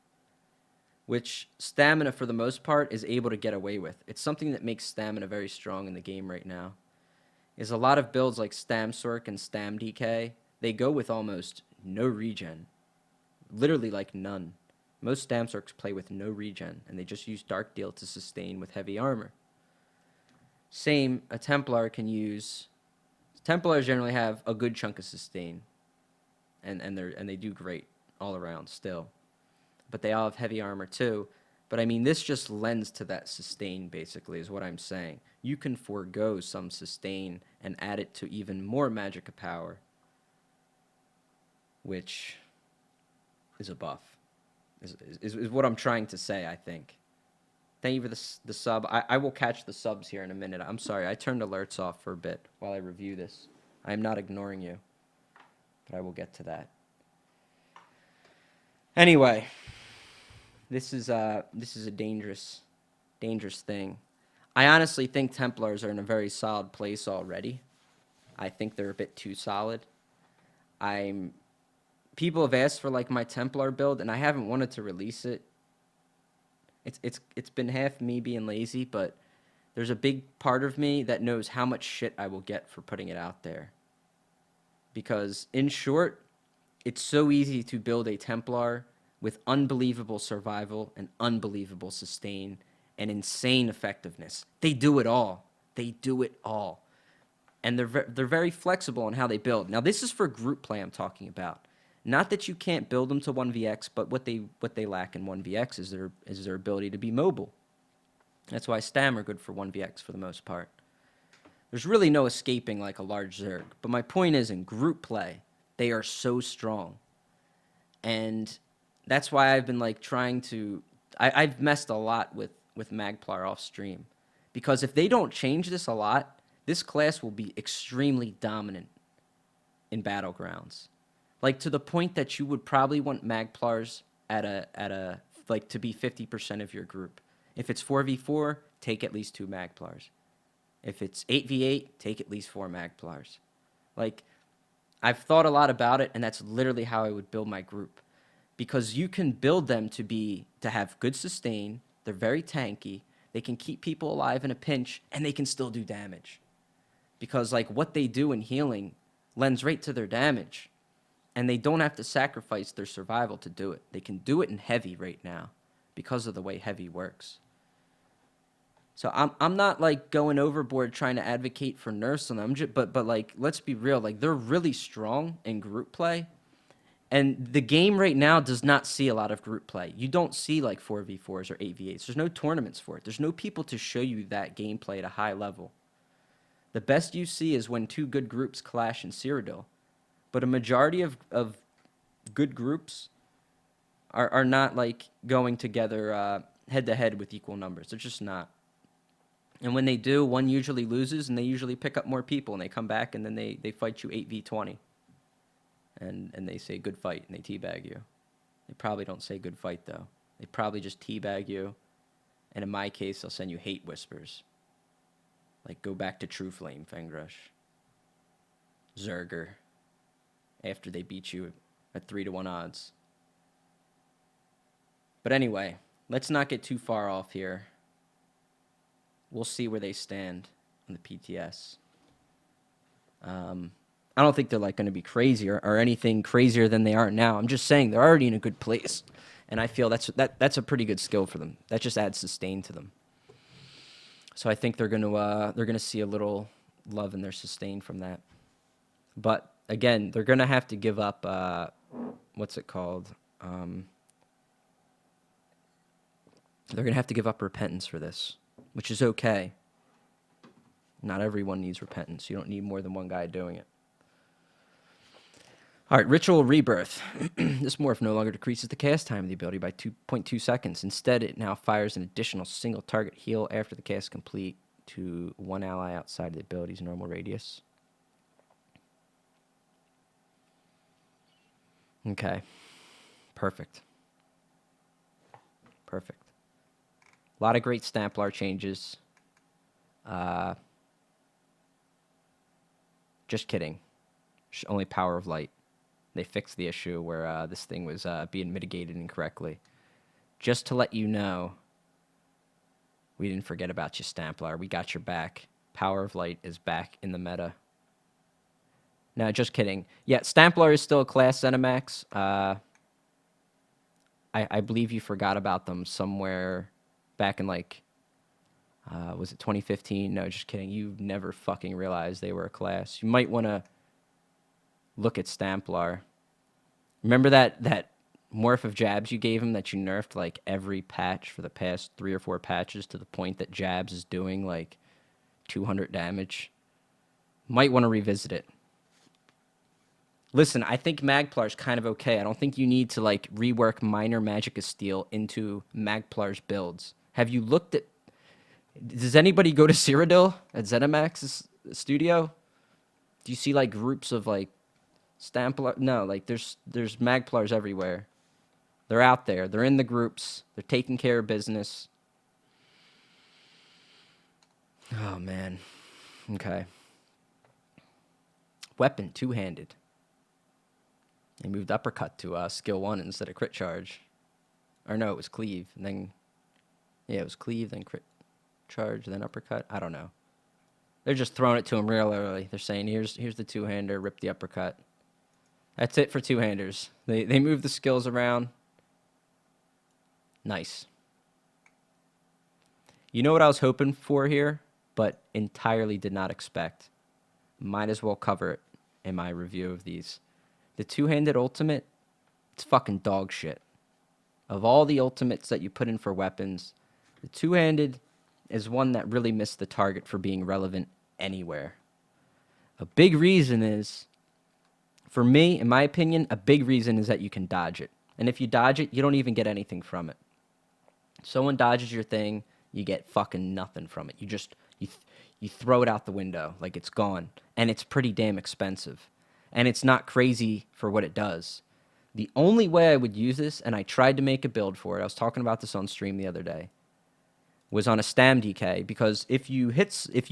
which stamina for the most part is able to get away with. It's something that makes stamina very strong in the game right now. Is a lot of builds like Stam Sork and Stam DK, they go with almost no regen. Literally like none. Most Stam Sorks play with no regen, and they just use Dark Deal to sustain with heavy armor. Same, a Templar can use... Templars generally have a good chunk of sustain, and they do great all around still. But they all have heavy armor too. But I mean, this just lends to that sustain, basically, is what I'm saying. You can forego some sustain and add it to even more Magicka power. which is a buff. Is what I'm trying to say, I think. Thank you for the sub. I will catch the subs here in a minute. I'm sorry. I turned alerts off for a bit while I review this. I am not ignoring you, but I will get to that. Anyway, this is a dangerous thing. I honestly think Templars are in a very solid place already. I think they're a bit too solid. People have asked for like my Templar build, and I haven't wanted to release it. It's been half me being lazy, but there's a big part of me that knows how much shit I will get for putting it out there. Because in short, it's so easy to build a Templar with unbelievable survival and unbelievable sustain and insane effectiveness. They do it all. They do it all. And they're very flexible in how they build. Now, this is for group play I'm talking about. Not that you can't build them to 1vx, but what they lack in 1vx is their ability to be mobile. That's why Stam are good for 1vx for the most part. There's really no escaping like a large Zerg. But my point is, in group play, they are so strong. And that's why I've been like trying to... I've messed a lot with Magplar off stream. Because if they don't change this a lot, this class will be extremely dominant in Battlegrounds. Like, to the point that you would probably want Magplars to be 50% of your group. If it's 4v4, take at least 2 Magplars. If it's 8v8, take at least 4 Magplars. Like, I've thought a lot about it, and that's literally how I would build my group. Because you can build them to have good sustain, they're very tanky, they can keep people alive in a pinch, and they can still do damage. Because, like, what they do in healing lends right to their damage. And they don't have to sacrifice their survival to do it. They can do it in heavy right now because of the way heavy works. So I'm not like going overboard trying to advocate for nerfs on them, but like, let's be real, like they're really strong in group play. And the game right now does not see a lot of group play. You don't see like 4v4s or 8v8s. There's no tournaments for it. There's no people to show you that gameplay at a high level. The best you see is when 2 good groups clash in Cyrodiil. But a majority of good groups are not like going together head to head with equal numbers. They're just not. And when they do, one usually loses, and they usually pick up more people, and they come back, and then they fight you 8v20. And they say good fight, and they teabag you. They probably don't say good fight, though. They probably just teabag you. And in my case, they'll send you hate whispers. Like, go back to True Flame, Fangrush. Zerger. After they beat you at 3-1 odds. But anyway, let's not get too far off here. We'll see where they stand on the PTS. I don't think they're like going to be crazy or anything crazier than they are now. I'm just saying they're already in a good place, and I feel that's a pretty good skill for them. That just adds sustain to them. So I think they're gonna see a little love in their sustain from that. But again, they're gonna have to give up. What's it called? They're gonna have to give up repentance for this, which is okay. Not everyone needs repentance. You don't need more than one guy doing it. All right, Ritual Rebirth. This morph no longer decreases the cast time of the ability by 2.2 seconds. Instead, it now fires an additional single target heal after the cast is complete to one ally outside of the ability's normal radius. Okay. Perfect. Perfect. A lot of great Stamplar changes. Just kidding. Only Power of Light. They fixed the issue where this thing was being mitigated incorrectly. Just to let you know, we didn't forget about you, Stamplar. We got your back. Power of Light is back in the meta. No, just kidding. Yeah, Stamplar is still a class Zenimax. I believe you forgot about them somewhere back in, like, was it 2015? No, just kidding. You never fucking realized they were a class. You might want to look at Stamplar. Remember that morph of Jabs you gave him that you nerfed, like, every patch for the past 3 or 4 patches to the point that Jabs is doing, like, 200 damage? Might want to revisit it. Listen, I think Magplar's kind of okay. I don't think you need to like rework Minor Magicka Steel into Magplar's builds. Have you looked at? Does anybody go to Cyrodiil at ZeniMax's studio? Do you see like groups of like Stamplar? No, like there's Magplars everywhere. They're out there. They're in the groups. They're taking care of business. Oh man. Okay. Weapon two-handed. They moved uppercut to skill 1 instead of crit charge. Or no, it was cleave. And then, yeah, it was cleave, then crit charge, then uppercut. I don't know. They're just throwing it to him real early. They're saying, here's the two-hander, rip the uppercut. That's it for two-handers. They move the skills around. Nice. You know what I was hoping for here, but entirely did not expect. Might as well cover it in my review of these. The two-handed ultimate, it's fucking dog shit. Of all the ultimates that you put in for weapons, the two-handed is one that really missed the target for being relevant anywhere. A big reason is, for me, in my opinion, a big reason is that you can dodge it. And if you dodge it, you don't even get anything from it. Someone dodges your thing, you get fucking nothing from it. You throw it out the window like it's gone. And it's pretty damn expensive. And it's not crazy for what it does. The only way I would use this, and I tried to make a build for it, I was talking about this on stream the other day, was on a Stam DK, because if you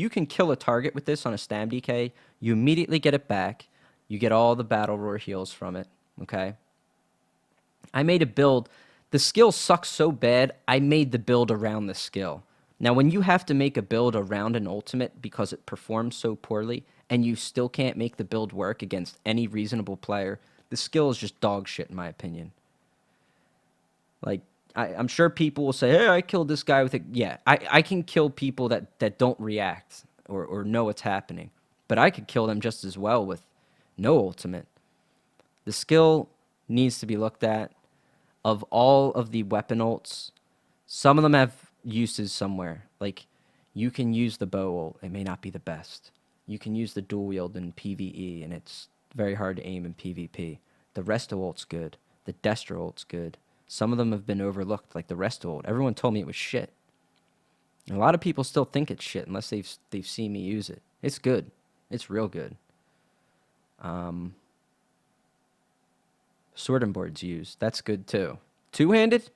can kill a target with this on a Stam DK, you immediately get it back. You get all the Battle Roar heals from it, okay? I made a build. The skill sucks so bad, I made the build around the skill. Now, when you have to make a build around an ultimate because it performs so poorly, and you still can't make the build work against any reasonable player, the skill is just dog shit, in my opinion. Like, I'm sure people will say, hey, I killed this guy with it. Yeah, I can kill people that don't react or know what's happening. But I could kill them just as well with no ultimate. The skill needs to be looked at. Of all of the weapon ults, some of them have uses somewhere. Like, you can use the bow ult. It may not be the best. You can use the dual wield in PvE, and it's very hard to aim in PvP. The Resto ult's good. The Destro ult's good. Some of them have been overlooked, like the Resto ult. Everyone told me it was shit. And a lot of people still think it's shit unless they've seen me use it. It's good. It's real good. Sword and board's used. That's good too. Two-handed?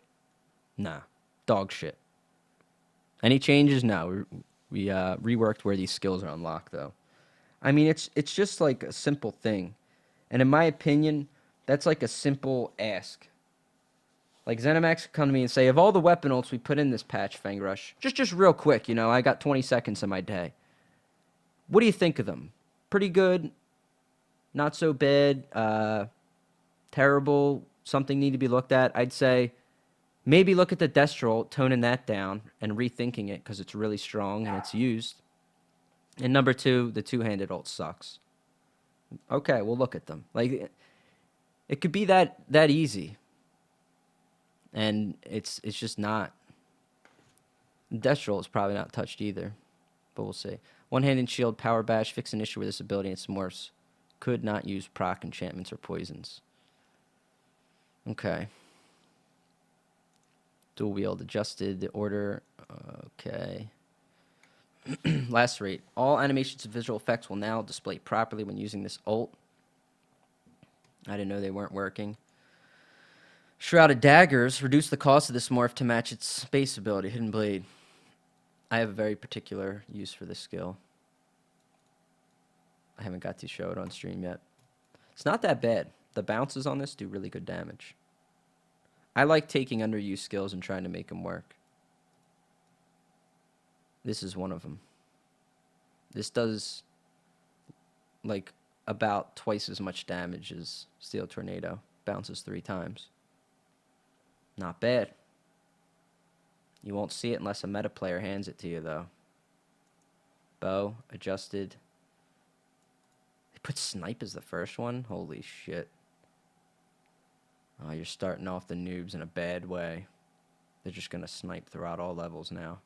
Nah. Dog shit. Any changes? No. We reworked where these skills are unlocked, though. I mean, it's just like a simple thing. And in my opinion, that's like a simple ask. Like, ZeniMax could come to me and say, of all the weapon ults we put in this patch, Fang Rush, just real quick, you know, I got 20 seconds in my day. What do you think of them? Pretty good? Not so bad? Terrible? Something need to be looked at? I'd say maybe look at the Destro, toning that down and rethinking it because it's really strong and it's used. And number 2, the two-handed ult sucks. Okay, we'll look at them. Like, it could be that easy. And it's just not. Destro is probably not touched either. But we'll see. One-handed shield, power bash, fix an issue with this ability and some morphs. Could not use proc enchantments or poisons. Okay. Dual wield adjusted the order. Okay. Last rate. All animations and visual effects will now display properly when using this ult. I didn't know they weren't working. Shrouded Daggers. Reduce the cost of this morph to match its base ability. Hidden Blade. I have a very particular use for this skill. I haven't got to show it on stream yet. It's not that bad. The bounces on this do really good damage. I like taking underused skills and trying to make them work. This is one of them. This does like about twice as much damage as Steel Tornado. Bounces 3 times. Not bad. You won't see it unless a meta player hands it to you, though. Bow, adjusted. They put Snipe as the first one? Holy shit. Oh, you're starting off the noobs in a bad way. They're just going to snipe throughout all levels now.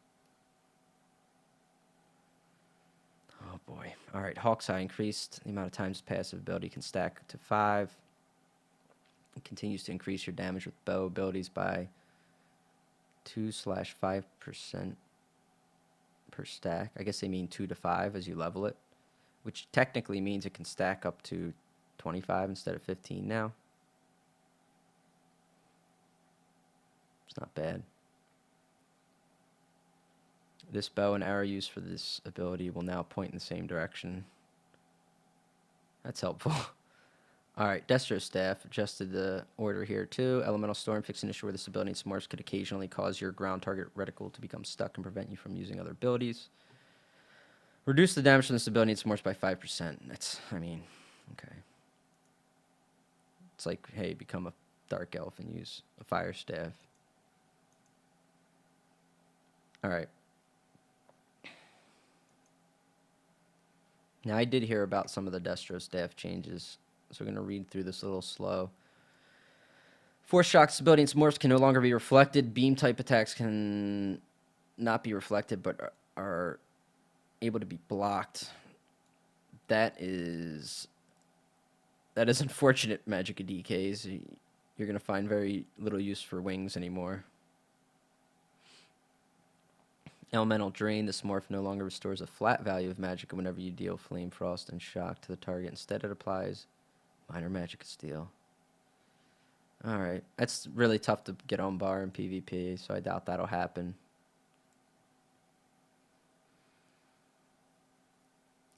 Oh, boy. All right, Hawk's Eye increased the amount of times passive ability can stack to 5. It continues to increase your damage with bow abilities by 2/5% per stack. I guess they mean 2 to 5 as you level it, which technically means it can stack up to 25 instead of 15 now. It's not bad. This bow and arrow used for this ability will now point in the same direction. That's helpful. All right, Destro Staff adjusted the order here too. Elemental Storm, fixed an issue where this ability and morphs could occasionally cause your ground target reticle to become stuck and prevent you from using other abilities. Reduce the damage from this ability and morphs by 5%. That's, I mean, okay. It's like, hey, become a Dark Elf and use a Fire Staff. All right. Now, I did hear about some of the Destro Staff changes, so we're going to read through this a little slow. Force Shock's ability and morphs can no longer be reflected. Beam-type attacks can not be reflected, but are able to be blocked. That is unfortunate, Magicka DKs. You're going to find very little use for wings anymore. Elemental Drain. This morph no longer restores a flat value of Magicka whenever you deal Flame, Frost, and Shock to the target. Instead, it applies minor Magicka Steel. Alright. That's really tough to get on bar in PvP, so I doubt that'll happen.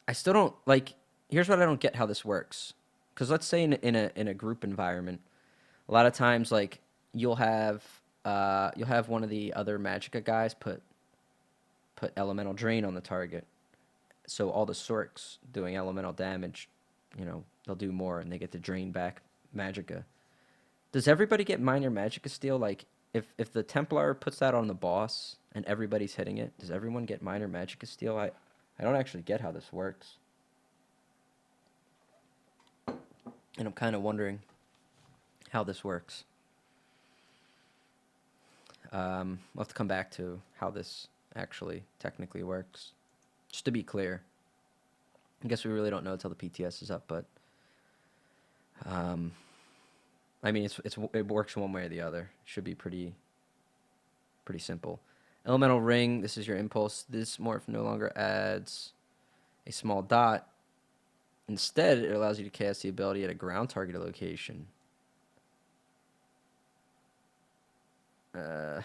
I still don't, like, here's what I don't get how this works. Because let's say in a group environment, a lot of times, like, you'll have one of the other Magicka guys put Elemental Drain on the target. So all the Sorks doing elemental damage, you know, they'll do more and they get to drain back Magicka. Does everybody get minor Magicka Steel? Like, if the Templar puts that on the boss and everybody's hitting it, does everyone get minor Magicka Steel? I don't actually get how this works. And I'm kind of wondering how this works. We'll have to come back to how this actually technically works. Just to be clear. I guess we really don't know until the PTS is up, but I mean, it works one way or the other. It should be pretty simple. Elemental Ring, this is your impulse. This morph no longer adds a small dot. Instead, it allows you to cast the ability at a ground targeted location. So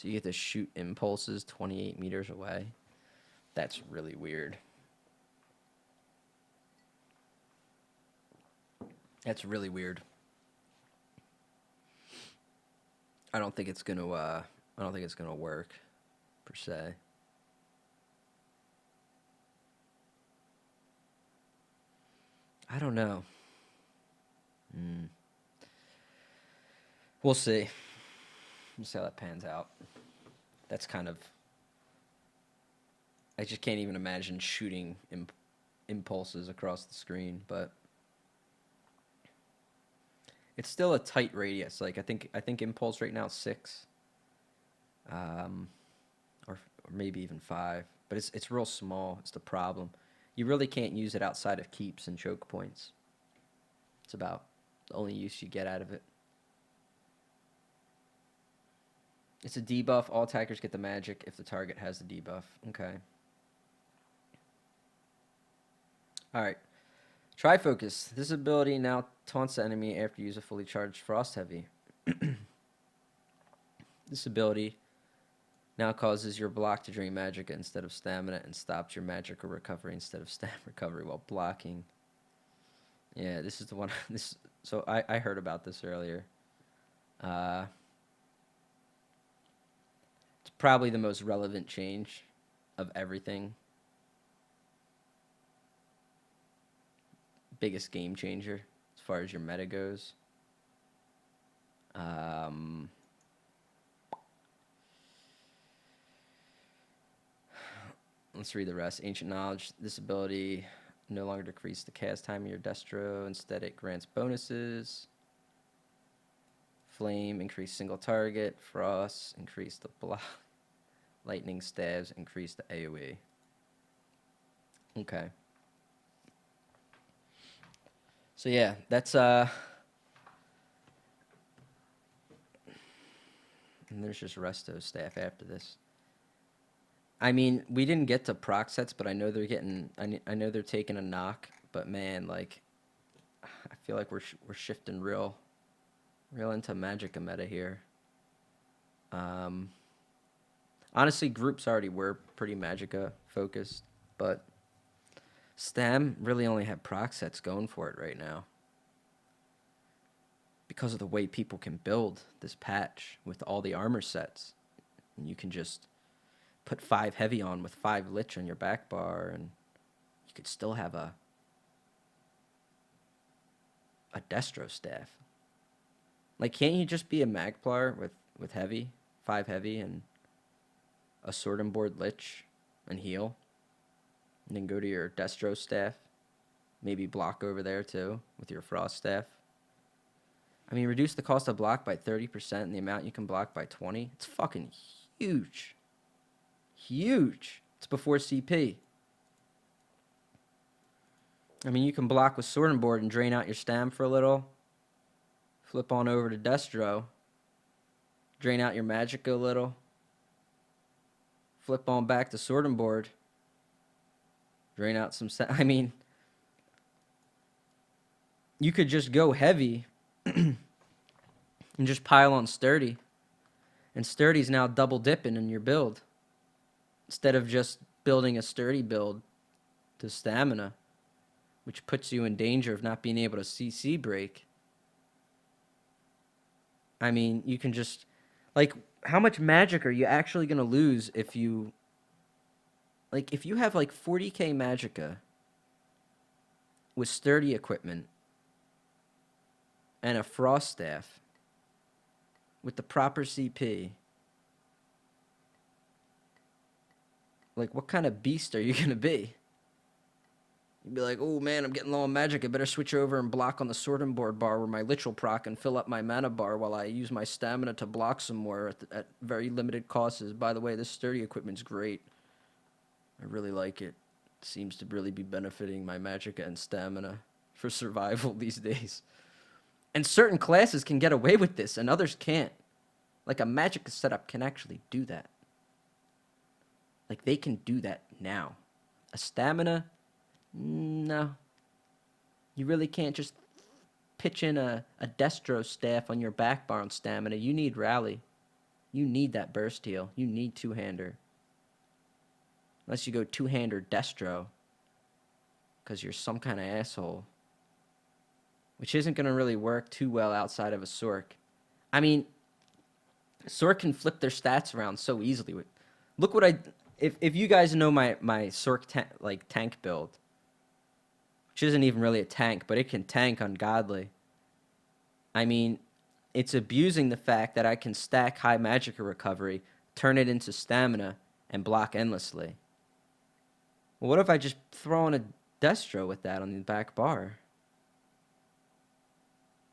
you get to shoot impulses 28 meters away. That's really weird. That's really weird. I don't think it's gonna work per se. I don't know. We'll see. We'll see how that pans out. That's kind of... I just can't even imagine shooting impulses across the screen, but it's still a tight radius. Like I think impulse right now is 6, or maybe even 5. But it's real small. It's the problem. You really can't use it outside of keeps and choke points. It's about the only use you get out of it. It's a debuff. All attackers get the magic if the target has the debuff. Okay. Alright. Trifocus. This ability now taunts the enemy after you use a fully charged Frost Heavy. This ability now causes your block to drain Magicka instead of stamina and stops your Magicka recovery instead of stamina recovery while blocking. Yeah, this is the one. So I heard about this earlier. It's probably the most relevant change of everything. Biggest game changer as far as your meta goes. Let's read the rest. Ancient Knowledge. This ability no longer decreases the cast time of your Destro. Instead, it grants bonuses. Flame, increase single target. Frost, increase the block. Lightning Stabs, increase the AoE. Okay. So yeah, that's and there's just resto staff after this. I mean, we didn't get to proc sets, but I know they're getting. I know they're taking a knock, but man, like, I feel like we're shifting real into Magica meta here. Um, Honestly, groups already were pretty Magica focused, but Stam really only have proc sets going for it right now because of the way people can build this patch with all the armor sets. And you can just put 5 heavy on with 5 lich on your back bar, and you could still have a Destro staff. Like, can't you just be a Magplar with heavy, 5 heavy, and a sword and board lich and heal? And then go to your Destro staff. Maybe block over there too with your Frost staff. I mean, reduce the cost of block by 30% and the amount you can block by 20. It's fucking huge. Huge. It's before CP. I mean, you can block with sword and board and drain out your stam for a little. Flip on over to Destro. Drain out your magic a little. Flip on back to sword and board. Drain out some stam. I mean, you could just go heavy and just pile on sturdy. And sturdy's now double dipping in your build. Instead of just building a sturdy build to stamina, which puts you in danger of not being able to CC break. I mean, you can just, like, how much magic are you actually going to lose if you, like, if you have, like, 40k magicka with sturdy equipment and a frost staff with the proper CP, like, what kind of beast are you going to be? You'd be like, oh man, I'm getting low on magic. I better switch over and block on the sword and board bar where my lich will proc and fill up my mana bar while I use my stamina to block some more at very limited costs. By the way, this sturdy equipment's great. I really like it. It seems to really be benefiting my magic and stamina for survival these days. And certain classes can get away with this and others can't. Like a magic setup can actually do that. Like they can do that now. A stamina, no. You really can't just pitch in a Destro staff on your back bar on stamina. You need rally. You need that burst heal. You need two-hander. Unless you go two-hander Destro. Because you're some kind of asshole. Which isn't going to really work too well outside of a Sork. I mean, Sork can flip their stats around so easily. Look what I... If you guys know my Sork tank build, which isn't even really a tank, but it can tank ungodly. I mean, it's abusing the fact that I can stack high magicka recovery, turn it into stamina, and block endlessly. Well, what if I just throw in a Destro with that on the back bar?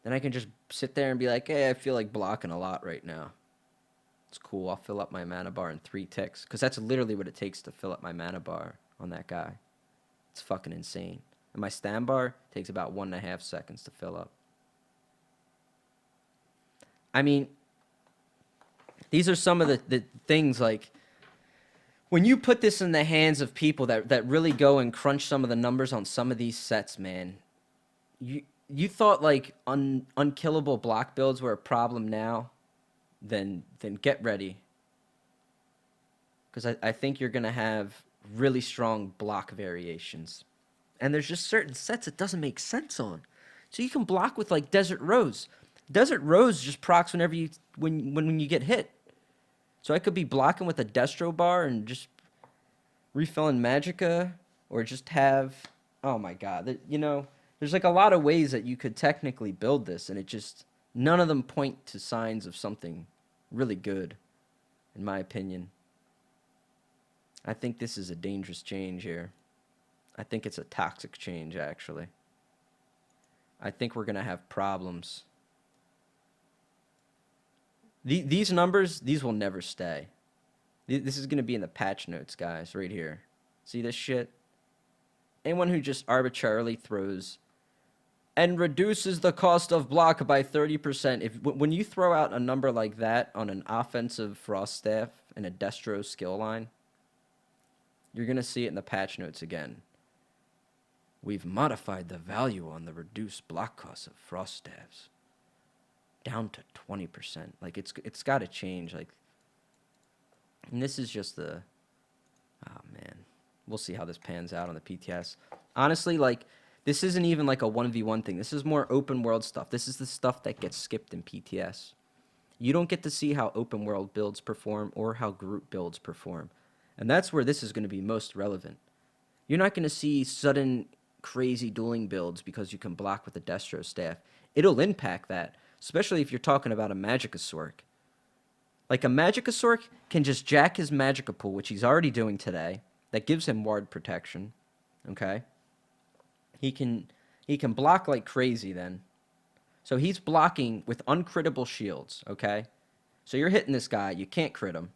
Then I can just sit there and be like, hey, I feel like blocking a lot right now. It's cool. I'll fill up my mana bar in 3 ticks. Because that's literally what it takes to fill up my mana bar on that guy. It's fucking insane. And my stam bar takes about 1.5 seconds to fill up. I mean, these are some of the things, like, when you put this in the hands of people that really go and crunch some of the numbers on some of these sets, man, you thought, like, unkillable block builds were a problem now, then get ready. Because I think you're going to have really strong block variations. And there's just certain sets it doesn't make sense on. So you can block with, like, Desert Rose. Desert Rose just procs whenever when you get hit. So I could be blocking with a Destro bar and just refilling magicka, or just have, oh my god, you know, there's like a lot of ways that you could technically build this, and it just, none of them point to signs of something really good, in my opinion. I think this is a dangerous change here. I think it's a toxic change, actually. I think we're going to have problems. These numbers, these will never stay. This is going to be in the patch notes, guys, right here. See this shit? anyone who just arbitrarily throws and reduces the cost of block by 30%. When you throw out a number like that on an offensive Frost staff and a Destro skill line, you're going to see it in the patch notes again. We've modified the value on the reduced block cost of Frost staffs down to 20%. Like, it's got to change. Like, and this is just the, oh man, we'll see how this pans out on the PTS. Honestly, like, this isn't even like a 1v1 thing. This is more open world stuff. This is the stuff that gets skipped in PTS. You don't get to see how open world builds perform or how group builds perform. And that's where this is going to be most relevant. You're not going to see sudden crazy dueling builds because you can block with the Destro staff. It'll impact that, especially if you're talking about a Magicosaurk. Like, a Magicosaurk can just jack his Magikarp, which he's already doing today. That gives him ward protection. Okay? He can block like crazy then. So he's blocking with uncrittable shields, okay? So you're hitting this guy, you can't crit him.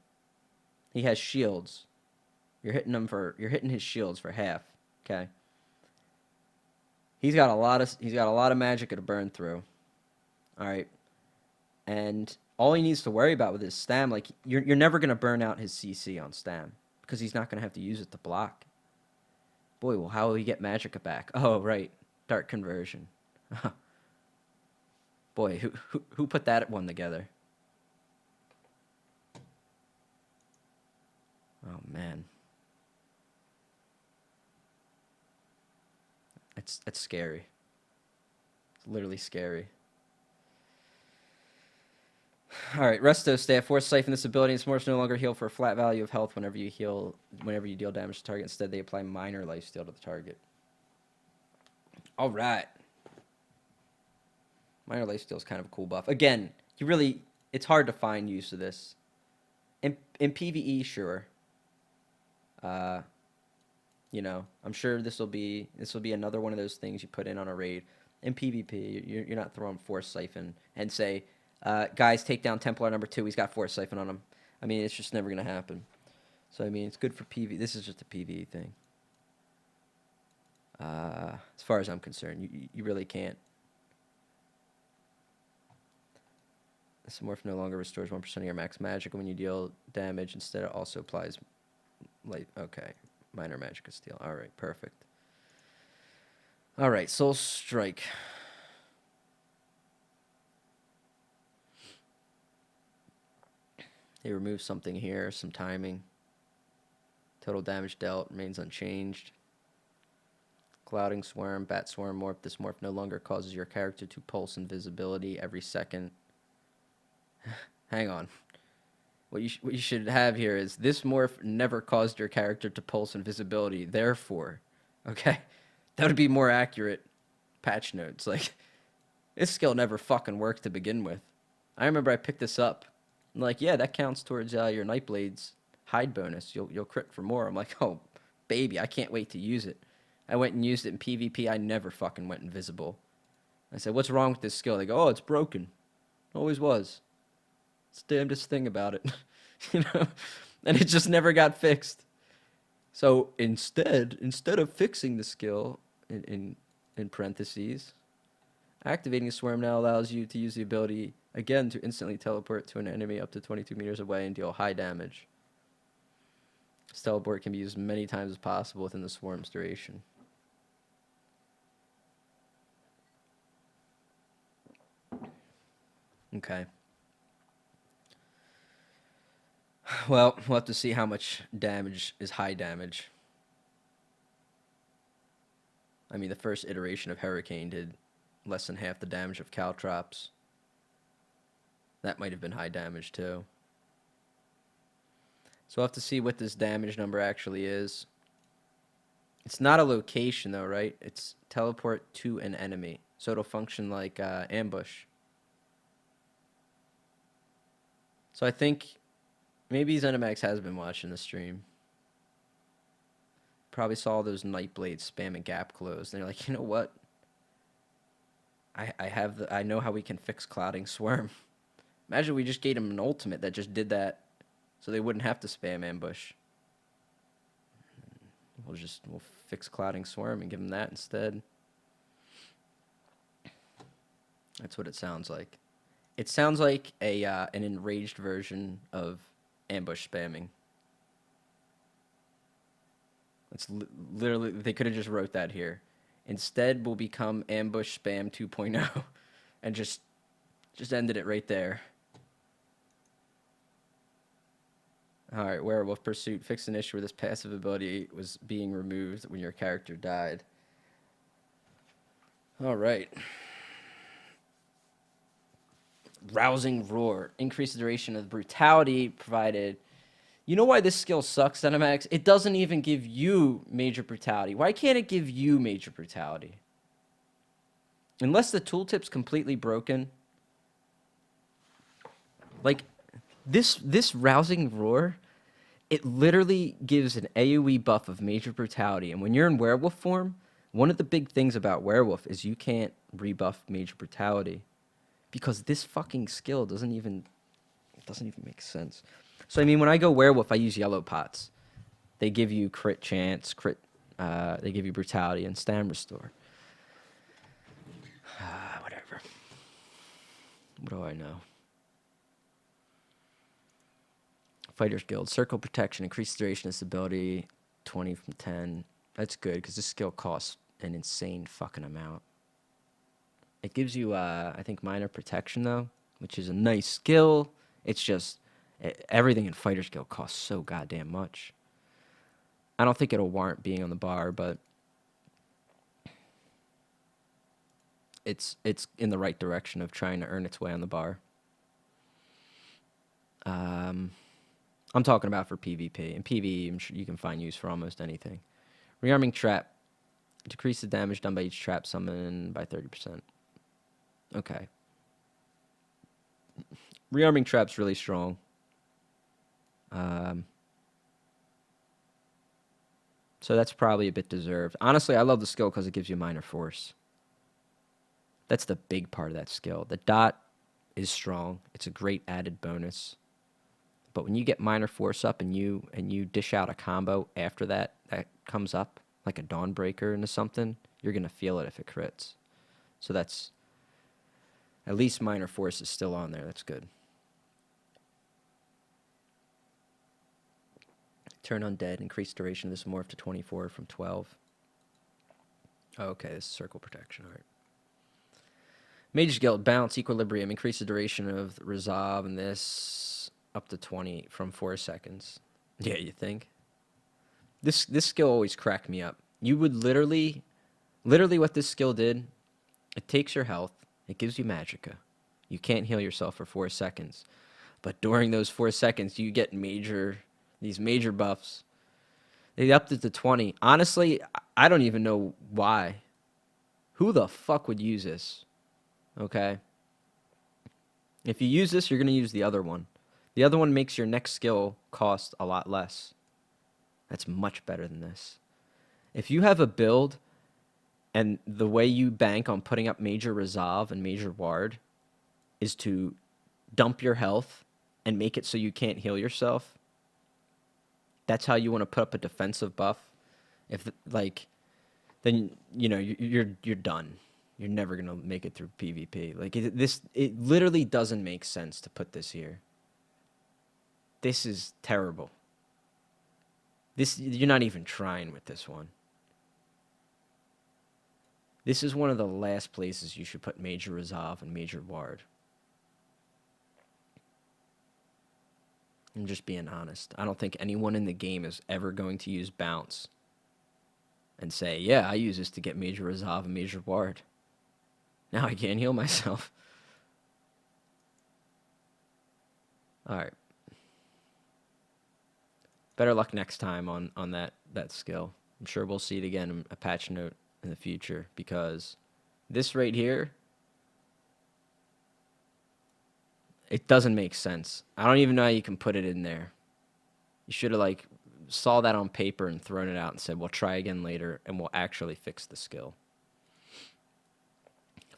He has shields. You're hitting his shields for half, okay? He's got a lot of magic to burn through. All right. And all he needs to worry about with his stam, like, you're never going to burn out his CC on stam because he's not going to have to use it to block. Boy, well, how will he get Magica back? Oh, right. Dark Conversion. Boy, who put that one together? Oh, man. It's scary. It's literally scary. All right, Resto staff. Force siphon this ability. Its morphs no longer heal for a flat value of health whenever you deal damage to the target. Instead, they apply minor lifesteal to the target. All right. Minor lifesteal is kind of a cool buff. Again, it's hard to find use of this. In PvE, sure. You know, I'm sure this will be another one of those things you put in on a raid. In PvP, you're not throwing Force Siphon and say, guys, take down Templar number 2. He's got Force Siphon on him. I mean, it's just never going to happen. So, I mean, it's good for PvE. This is just a PvE thing. As far as I'm concerned, you really can't. This morph no longer restores 1% of your max magic when you deal damage. Instead, it also applies, like, okay, minor magic steal. All right, perfect. All right, Soul Strike. They remove something here, some timing. Total damage dealt remains unchanged. Clouding Swarm, Bat Swarm morph. This morph no longer causes your character to pulse invisibility every second. Hang on. What you should have here is this morph never caused your character to pulse invisibility. Therefore, okay, that would be more accurate patch notes. Like, this skill never fucking worked to begin with. I remember I picked this up. I'm like, yeah, that counts towards your Nightblade's hide bonus. You'll crit for more. I'm like, oh, baby, I can't wait to use it. I went and used it in PvP. I never fucking went invisible. I said, what's wrong with this skill? They go, oh, it's broken. Always was. It's the damnedest thing about it. You know? And it just never got fixed. So instead of fixing the skill, in parentheses, activating a swarm now allows you to use the ability, again, to instantly teleport to an enemy up to 22 meters away and deal high damage. This teleport can be used many times as possible within the swarm's duration. Okay. Well, we'll have to see how much damage is high damage. I mean, the first iteration of Hurricane did less than half the damage of Caltrops. That might have been high damage, too. So we'll have to see what this damage number actually is. It's not a location, though, right? It's teleport to an enemy. So it'll function like ambush. So I think maybe Zenimax has been watching the stream. Probably saw those Nightblades spamming gap close. And they're like, you know what? I know how we can fix Clouding Swarm. Imagine we just gave him an ultimate that just did that, so they wouldn't have to spam ambush. We'll fix Clouding Swarm and give him that instead. That's what it sounds like. It sounds like an enraged version of ambush spamming. It's literally, they could have just wrote that here. Instead, we'll become ambush spam 2.0 and just ended it right there. All right, Werewolf Pursuit. Fix an issue where this passive ability was being removed when your character died. All right. Rousing Roar. Increase the duration of brutality provided. You know why this skill sucks, Dynamax? It doesn't even give you major brutality. Why can't it give you major brutality? Unless the tooltip's completely broken. Like, this Rousing Roar, it literally gives an AoE buff of major brutality. And when you're in werewolf form, one of the big things about werewolf is you can't rebuff major brutality. Because this fucking skill doesn't even make sense. So, I mean, when I go werewolf, I use yellow pots. They give you crit chance, they give you brutality and stam restore. Whatever. What do I know? Fighter's Guild. Circle Protection. Increase duration of stability. 20 from 10. That's good, because this skill costs an insane fucking amount. It gives you, I think, minor protection, though, which is a nice skill. It's just, everything in Fighter's Guild costs so goddamn much. I don't think it'll warrant being on the bar, but it's in the right direction of trying to earn its way on the bar. I'm talking about for PvP. In PvE, I'm sure you can find use for almost anything. Rearming Trap. Decrease the damage done by each trap summon by 30%. Okay. Rearming Trap's really strong. So that's probably a bit deserved. Honestly, I love the skill because it gives you minor force. That's the big part of that skill. The dot is strong. It's a great added bonus. But when you get minor force up and you dish out a combo after that comes up, like a Dawnbreaker into something, you're going to feel it if it crits. So that's, at least minor force is still on there. That's good. Turn Undead. Increase duration of this morph to 24 from 12. Oh, okay, this is Circle Protection. All right. Mage's Guild. Balance. Equilibrium. Increase the duration of Resolve and this up to 20 from 4 seconds. Yeah, you think? This skill always cracked me up. You would literally what this skill did, it takes your health, it gives you magicka. You can't heal yourself for 4 seconds. But during those 4 seconds, you get these major buffs. They upped it to 20. Honestly, I don't even know why. Who the fuck would use this? Okay? If you use this, you're going to use the other one. The other one makes your next skill cost a lot less. That's much better than this. If you have a build and the way you bank on putting up major resolve and major ward is to dump your health and make it so you can't heal yourself, that's how you want to put up a defensive buff. Then you're done. You're never gonna make it through PvP. Like it literally doesn't make sense to put this here. This is terrible. You're not even trying with this one. This is one of the last places you should put major resolve and major ward. I'm just being honest. I don't think anyone in the game is ever going to use bounce and say, yeah, I use this to get major resolve and major ward. Now I can't heal myself. All right. Better luck next time on that skill. I'm sure we'll see it again in a patch note in the future, because this right here, it doesn't make sense. I don't even know how you can put it in there. You should have saw that on paper and thrown it out and said, we'll try again later and we'll actually fix the skill.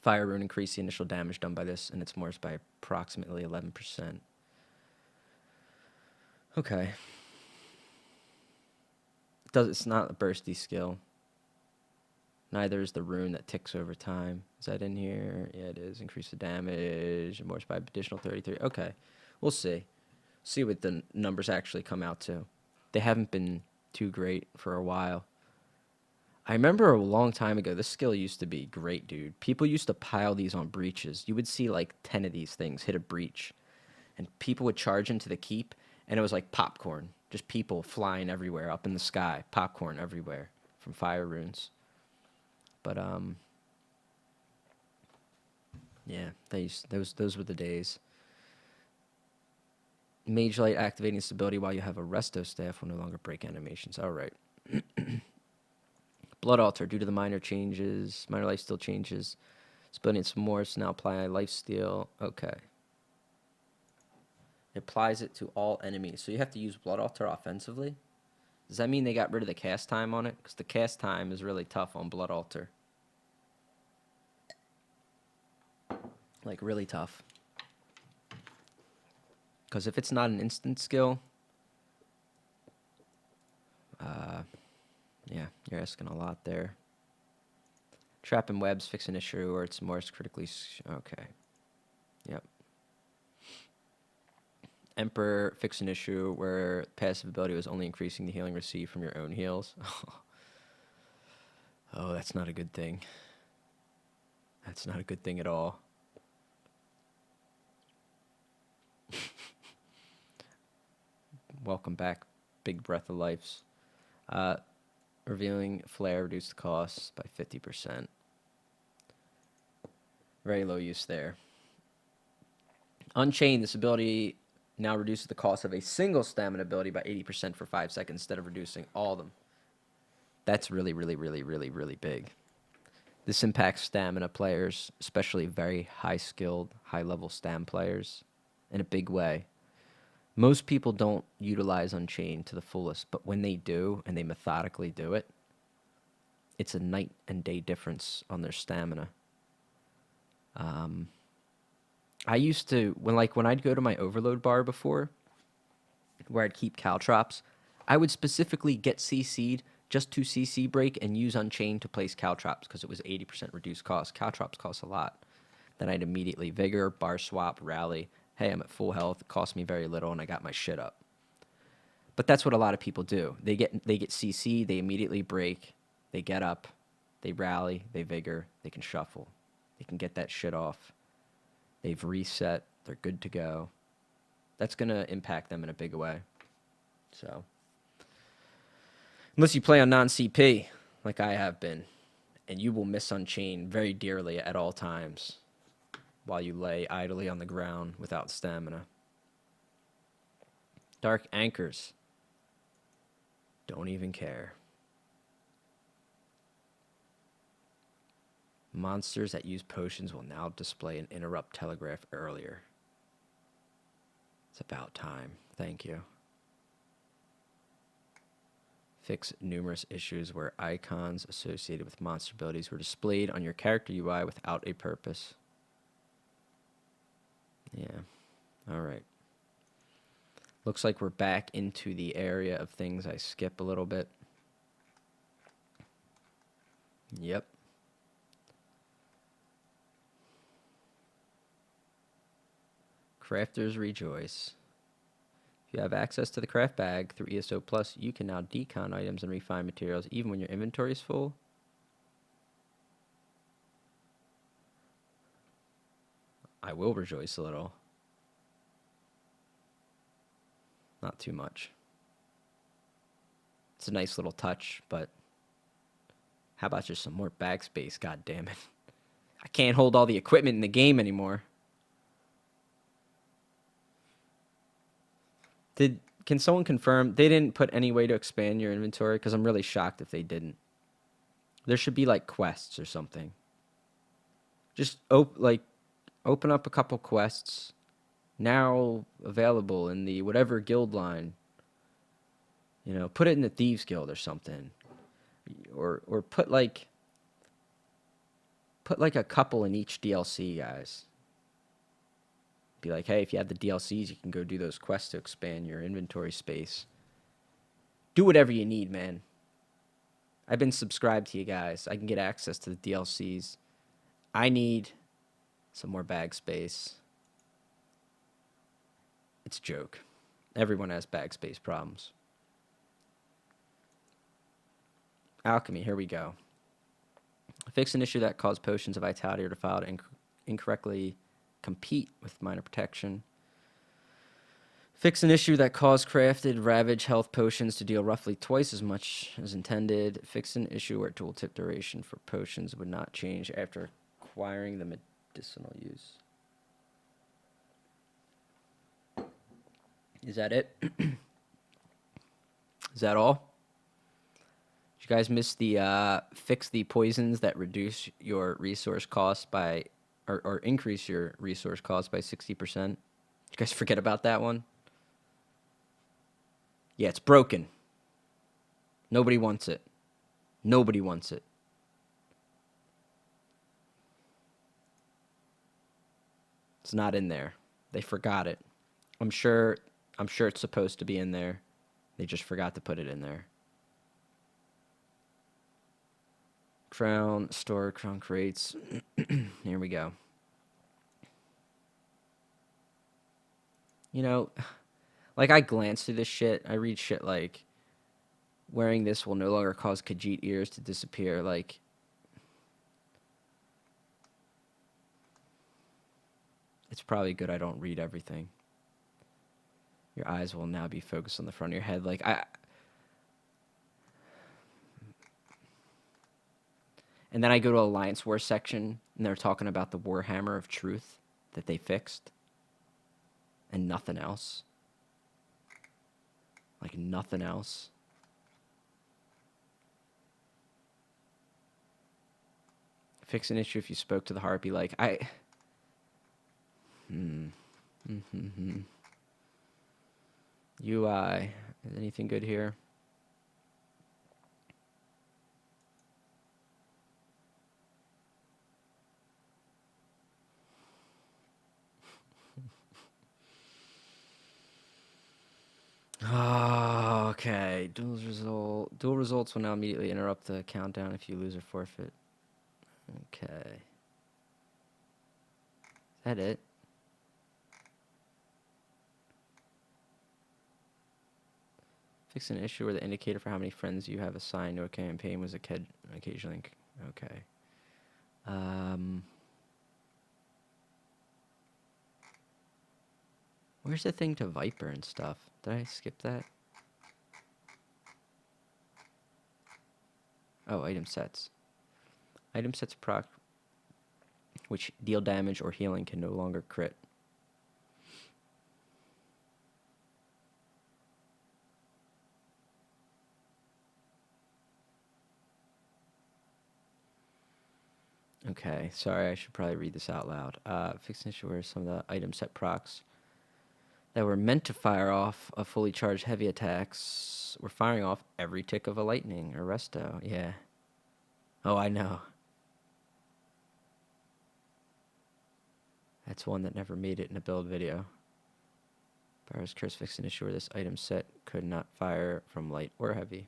Fire Rune. Increase the initial damage done by this and its morphs by approximately 11%. Okay. It's not a bursty skill. Neither is the rune that ticks over time. Is that in here? Yeah, it is. Increase the damage. More by additional 33. Okay. We'll see. See what the numbers actually come out to. They haven't been too great for a while. I remember a long time ago, this skill used to be great, dude. People used to pile these on breaches. You would see like 10 of these things hit a breach, and people would charge into the keep, and it was like popcorn. Just people flying everywhere, up in the sky. Popcorn everywhere from fire runes. But, yeah, those were the days. Mage Light activating stability while you have a resto staff will no longer break animations. All right. Blood Altar, due to the minor changes, minor life steal changes. Splitting some more, so now apply life steal. Okay. It applies it to all enemies. So you have to use Blood Altar offensively. Does that mean they got rid of the cast time on it? Because the cast time is really tough on Blood Altar. Like, really tough. Because if it's not an instant skill, yeah, you're asking a lot there. Trap and webs fix an issue or it's more critically... Okay. Yep. Emperor fix an issue where passive ability was only increasing the healing received from your own heals. Oh, that's not a good thing. That's not a good thing at all. Welcome back, Big Breath of Life's. Revealing flare reduced the cost by 50%. Very low use there. Unchained, this ability now reduces the cost of a single stamina ability by 80% for 5 seconds instead of reducing all of them. That's really, really, really, really, really big. This impacts stamina players, especially very high-skilled, high-level stam players, in a big way. Most people don't utilize Unchained to the fullest, but when they do, and they methodically do it, it's a night and day difference on their stamina. I used to, when I'd go to my overload bar before, where I'd keep caltrops, I would specifically get CC'd just to CC break and use Unchained to place caltrops because it was 80% reduced cost. Caltrops cost a lot. Then I'd immediately Vigor, bar swap, rally. Hey, I'm at full health. It cost me very little, and I got my shit up. But that's what a lot of people do. They get CC, they immediately break, they get up, they rally, they Vigor, they can shuffle. They can get that shit off. They've reset. They're good to go. That's going to impact them in a big way. So, unless you play on non-CP, like I have been, and you will miss Unchained very dearly at all times while you lay idly on the ground without stamina. Dark Anchors. Don't even care. Monsters that use potions will now display an interrupt telegraph earlier. It's about time. Thank you. Fix numerous issues where icons associated with monster abilities were displayed on your character UI without a purpose. Yeah. All right. Looks like we're back into the area of things I skip a little bit. Yep. Crafters rejoice. If you have access to the craft bag through ESO Plus, you can now decon items and refine materials even when your inventory is full. I will rejoice a little. Not too much. It's a nice little touch, but how about just some more bag space, god damn it. I can't hold all the equipment in the game anymore. Can someone confirm they didn't put any way to expand your inventory? Because I'm really shocked if they didn't. There should be like quests or something. Just open up a couple quests now available in the whatever guild line. You know, put it in the Thieves Guild or something. Or put like a couple in each DLC, guys. Be like, hey, if you have the DLCs, you can go do those quests to expand your inventory space. Do whatever you need, man. I've been subscribed to you guys. I can get access to the DLCs. I need some more bag space. It's a joke. Everyone has bag space problems. Alchemy, here we go. Fix an issue that caused potions of vitality or defiled incorrectly compete with minor protection. Fix an issue that caused crafted ravage health potions to deal roughly twice as much as intended. Fix an issue where tooltip duration for potions would not change after acquiring the medicinal use. Is that it? Is that all? Did you guys miss the fix the poisons that reduce your resource cost by or increase your resource cost by 60%? Did you guys forget about that one? Yeah, it's broken. Nobody wants it. Nobody wants it. It's not in there. They forgot it. I'm sure it's supposed to be in there. They just forgot to put it in there. Crown store, crown crates. Here we go. You know, like I glance through this shit. I read shit like wearing this will no longer cause Khajiit ears to disappear. Like, it's probably good I don't read everything. Your eyes will now be focused on the front of your head. Like, and then I go to Alliance War section, and they're talking about the Warhammer of Truth that they fixed. And nothing else. Like, nothing else. Fix an issue if you spoke to the Harpy. Like, UI. Is anything good here? Oh, okay. Dual results will now immediately interrupt the countdown if you lose or forfeit. Okay. Is that it? Fix an issue where the indicator for how many friends you have assigned to a campaign was occasionally... Okay. Where's the thing to Viper and stuff? Did I skip that? Oh, item sets. Item sets proc which deal damage or healing can no longer crit. Okay, sorry, I should probably read this out loud. Fix an issue where some of the item set procs that were meant to fire off a fully charged heavy attacks were firing off every tick of a lightning or resto. Yeah. Oh, I know. That's one that never made it in a build video. Barrow's Curse fixed an issue where this item set could not fire from light or heavy.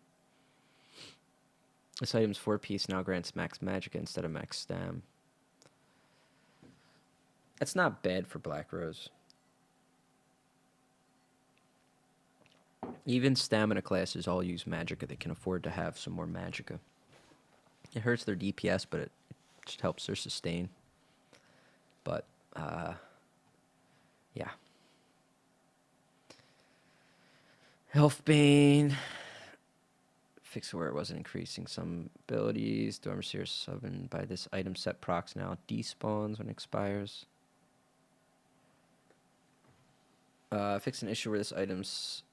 This item's 4-piece now grants max magic instead of max stam. That's not bad for Black Rose. Even stamina classes all use magicka. They can afford to have some more magicka. It hurts their DPS, but it just helps their sustain. But, yeah. Health Bane. Fix where it wasn't increasing some abilities. Dormseer summoned by this item set procs now despawns when it expires. Fix an issue where this item's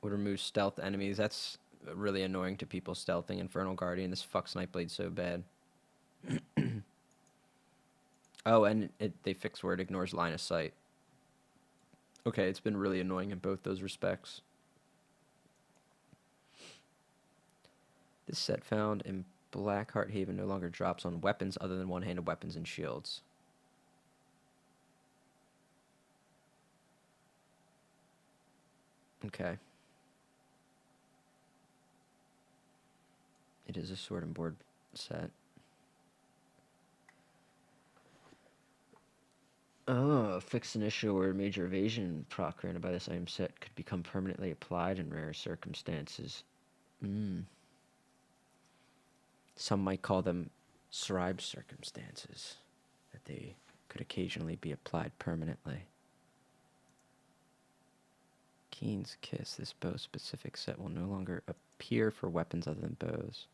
would remove stealth enemies. That's really annoying to people stealthing Infernal Guardian. This fucks Nightblade so bad. Oh, and they fixed where it ignores line of sight. Okay, it's been really annoying in both those respects. This set found in Blackheart Haven no longer drops on weapons other than one-handed weapons and shields. Okay. It is a sword and board set. Oh, fix an issue where major evasion proc granted by this item set could become permanently applied in rare circumstances. Some might call them scribe circumstances, that they could occasionally be applied permanently. Keen's Kiss. This bow-specific set will no longer appear for weapons other than bows.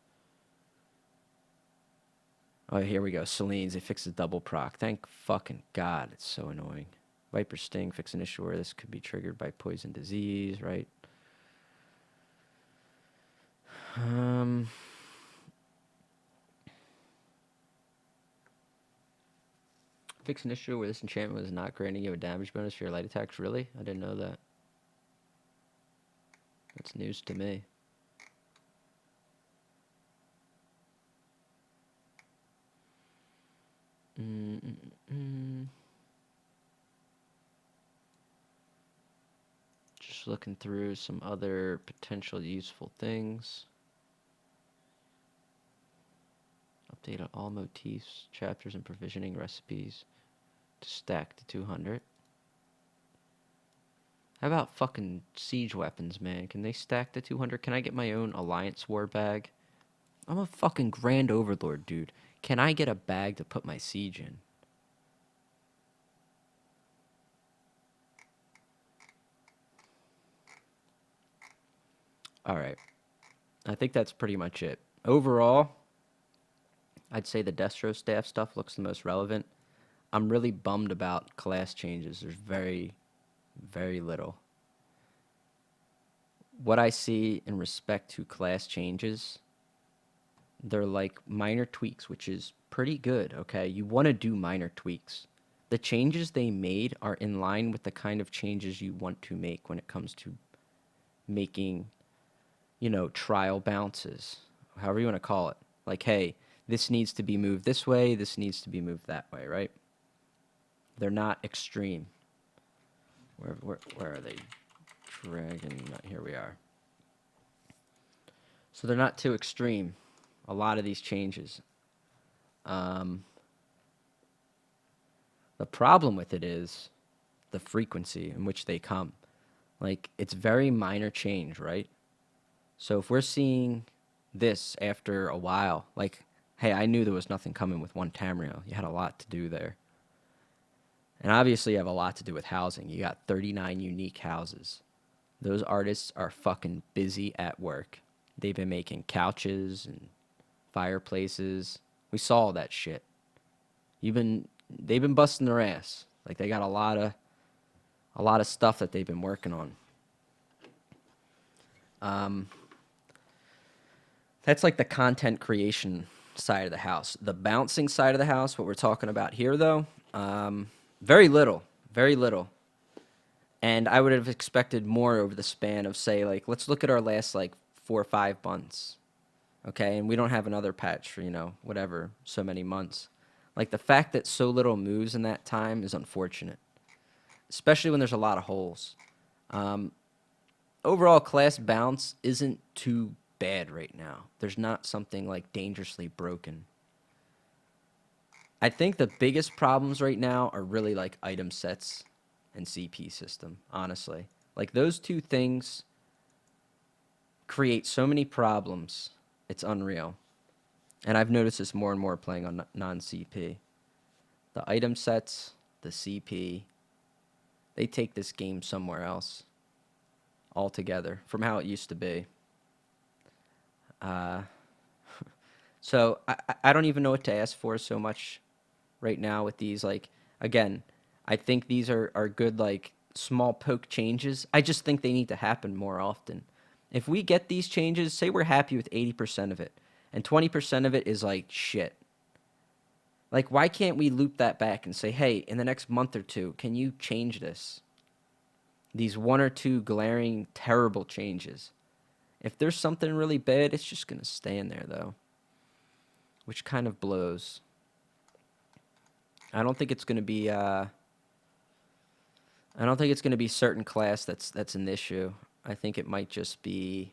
Oh, here we go. Celine's. They fixed the double proc. Thank fucking God. It's so annoying. Viper Sting. Fix an issue where this could be triggered by poison disease, right? Fix an issue where this enchantment was not granting you a damage bonus for your light attacks. Really? I didn't know that. That's news to me. Just looking through some other potential useful things. Update on all motifs, chapters, and provisioning recipes to stack to 200. How about fucking siege weapons, man? Can they stack to 200? Can I get my own Alliance War bag? I'm a fucking Grand Overlord, dude. Can I get a bag to put my siege in? Alright. I think that's pretty much it. Overall, I'd say the Destro staff stuff looks the most relevant. I'm really bummed about class changes. There's very, very little. What I see in respect to class changes, they're like minor tweaks, which is pretty good, okay? You want to do minor tweaks. The changes they made are in line with the kind of changes you want to make when it comes to making, you know, trial bounces, however you want to call it. Like, hey, this needs to be moved this way, this needs to be moved that way, right? They're not extreme. Where are they? Dragon, here we are. So they're not too extreme, a lot of these changes. The problem with it is the frequency in which they come. Like, it's very minor change, right? So if we're seeing this after a while, like, hey, I knew there was nothing coming with one Tamriel. You had a lot to do there. And obviously you have a lot to do with housing. You got 39 unique houses. Those artists are fucking busy at work. They've been making couches and fireplaces. We saw all that shit. They've been busting their ass. Like, they got a lot of stuff that they've been working on. That's like the content creation side of the house. The bouncing side of the house, what we're talking about here, though, very little. Very little. And I would have expected more over the span of, say, like, let's look at our last, like, 4 or 5 months. Okay? And we don't have another patch for, you know, whatever, so many months. Like, the fact that so little moves in that time is unfortunate. Especially when there's a lot of holes. Overall, class bounce isn't too bad right now. There's not something, like, dangerously broken. I think the biggest problems right now are really, like, item sets and CP system, honestly. Like, those two things create so many problems. It's unreal. And I've noticed this more and more playing on non-CP. The item sets, the CP, they take this game somewhere else altogether from how it used to be. So I don't even know what to ask for so much right now with these. Like, again, I think these are good, like, small poke changes. I just think they need to happen more often. If we get these changes, say we're happy with 80% of it, and 20% of it is like shit. Like, why can't we loop that back and say, hey, in the next month or two, can you change this? These 1 or 2 glaring, terrible changes. If there's something really bad, it's just going to stay in there, though. Which kind of blows. I don't think it's going to be, I don't think it's going to be certain class that's an issue. I think it might just be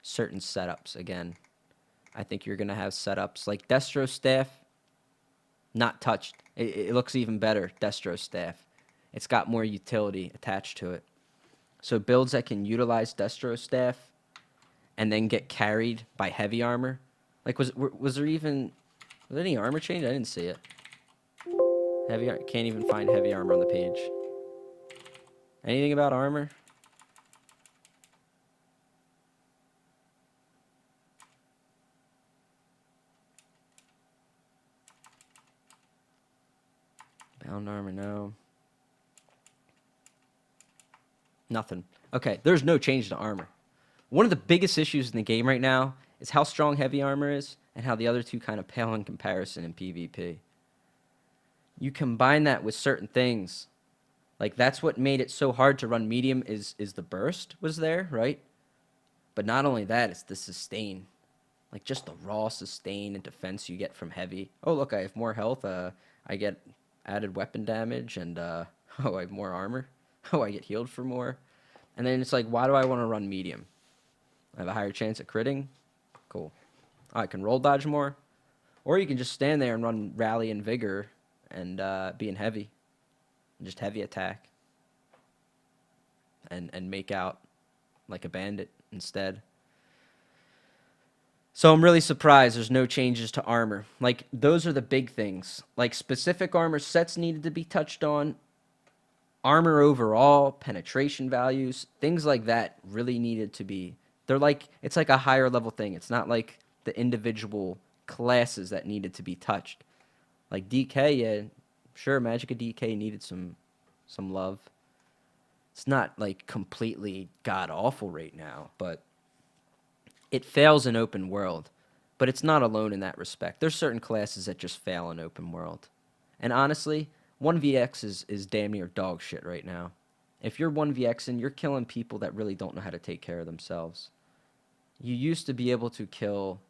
certain setups, again. I think you're going to have setups like Destro Staff, not touched. It looks even better, Destro Staff. It's got more utility attached to it. So builds that can utilize Destro Staff and then get carried by heavy armor. Like, was there any armor change? I didn't see it. Can't even find heavy armor on the page. Anything about armor? Bound armor, no. Nothing. Okay, there's no change to armor. One of the biggest issues in the game right now is how strong heavy armor is and how the other two kind of pale in comparison in PvP. You combine that with certain things. Like, that's what made it so hard to run medium is the burst was there, right? But not only that, it's the sustain. Like, just the raw sustain and defense you get from heavy. Oh, look, I have more health. I get added weapon damage, and, oh, I have more armor. Oh, I get healed for more. And then it's like, why do I want to run medium? I have a higher chance at critting. Cool. Oh, I can roll dodge more. Or you can just stand there and run rally and vigor and be in heavy. And just heavy attack. And make out like a bandit instead. So I'm really surprised there's no changes to armor. Like, those are the big things. Like, specific armor sets needed to be touched on. Armor overall, penetration values, things like that really needed to be. They're like, it's like a higher level thing. It's not like the individual classes that needed to be touched. Like DK, yeah, sure, Magicka DK needed some love. It's not like completely god awful right now, but it fails in open world. But it's not alone in that respect. There's certain classes that just fail in open world. And honestly, 1vx is damn near dog shit right now. If you're 1vxing, you're killing people that really don't know how to take care of themselves. You used to be able to kill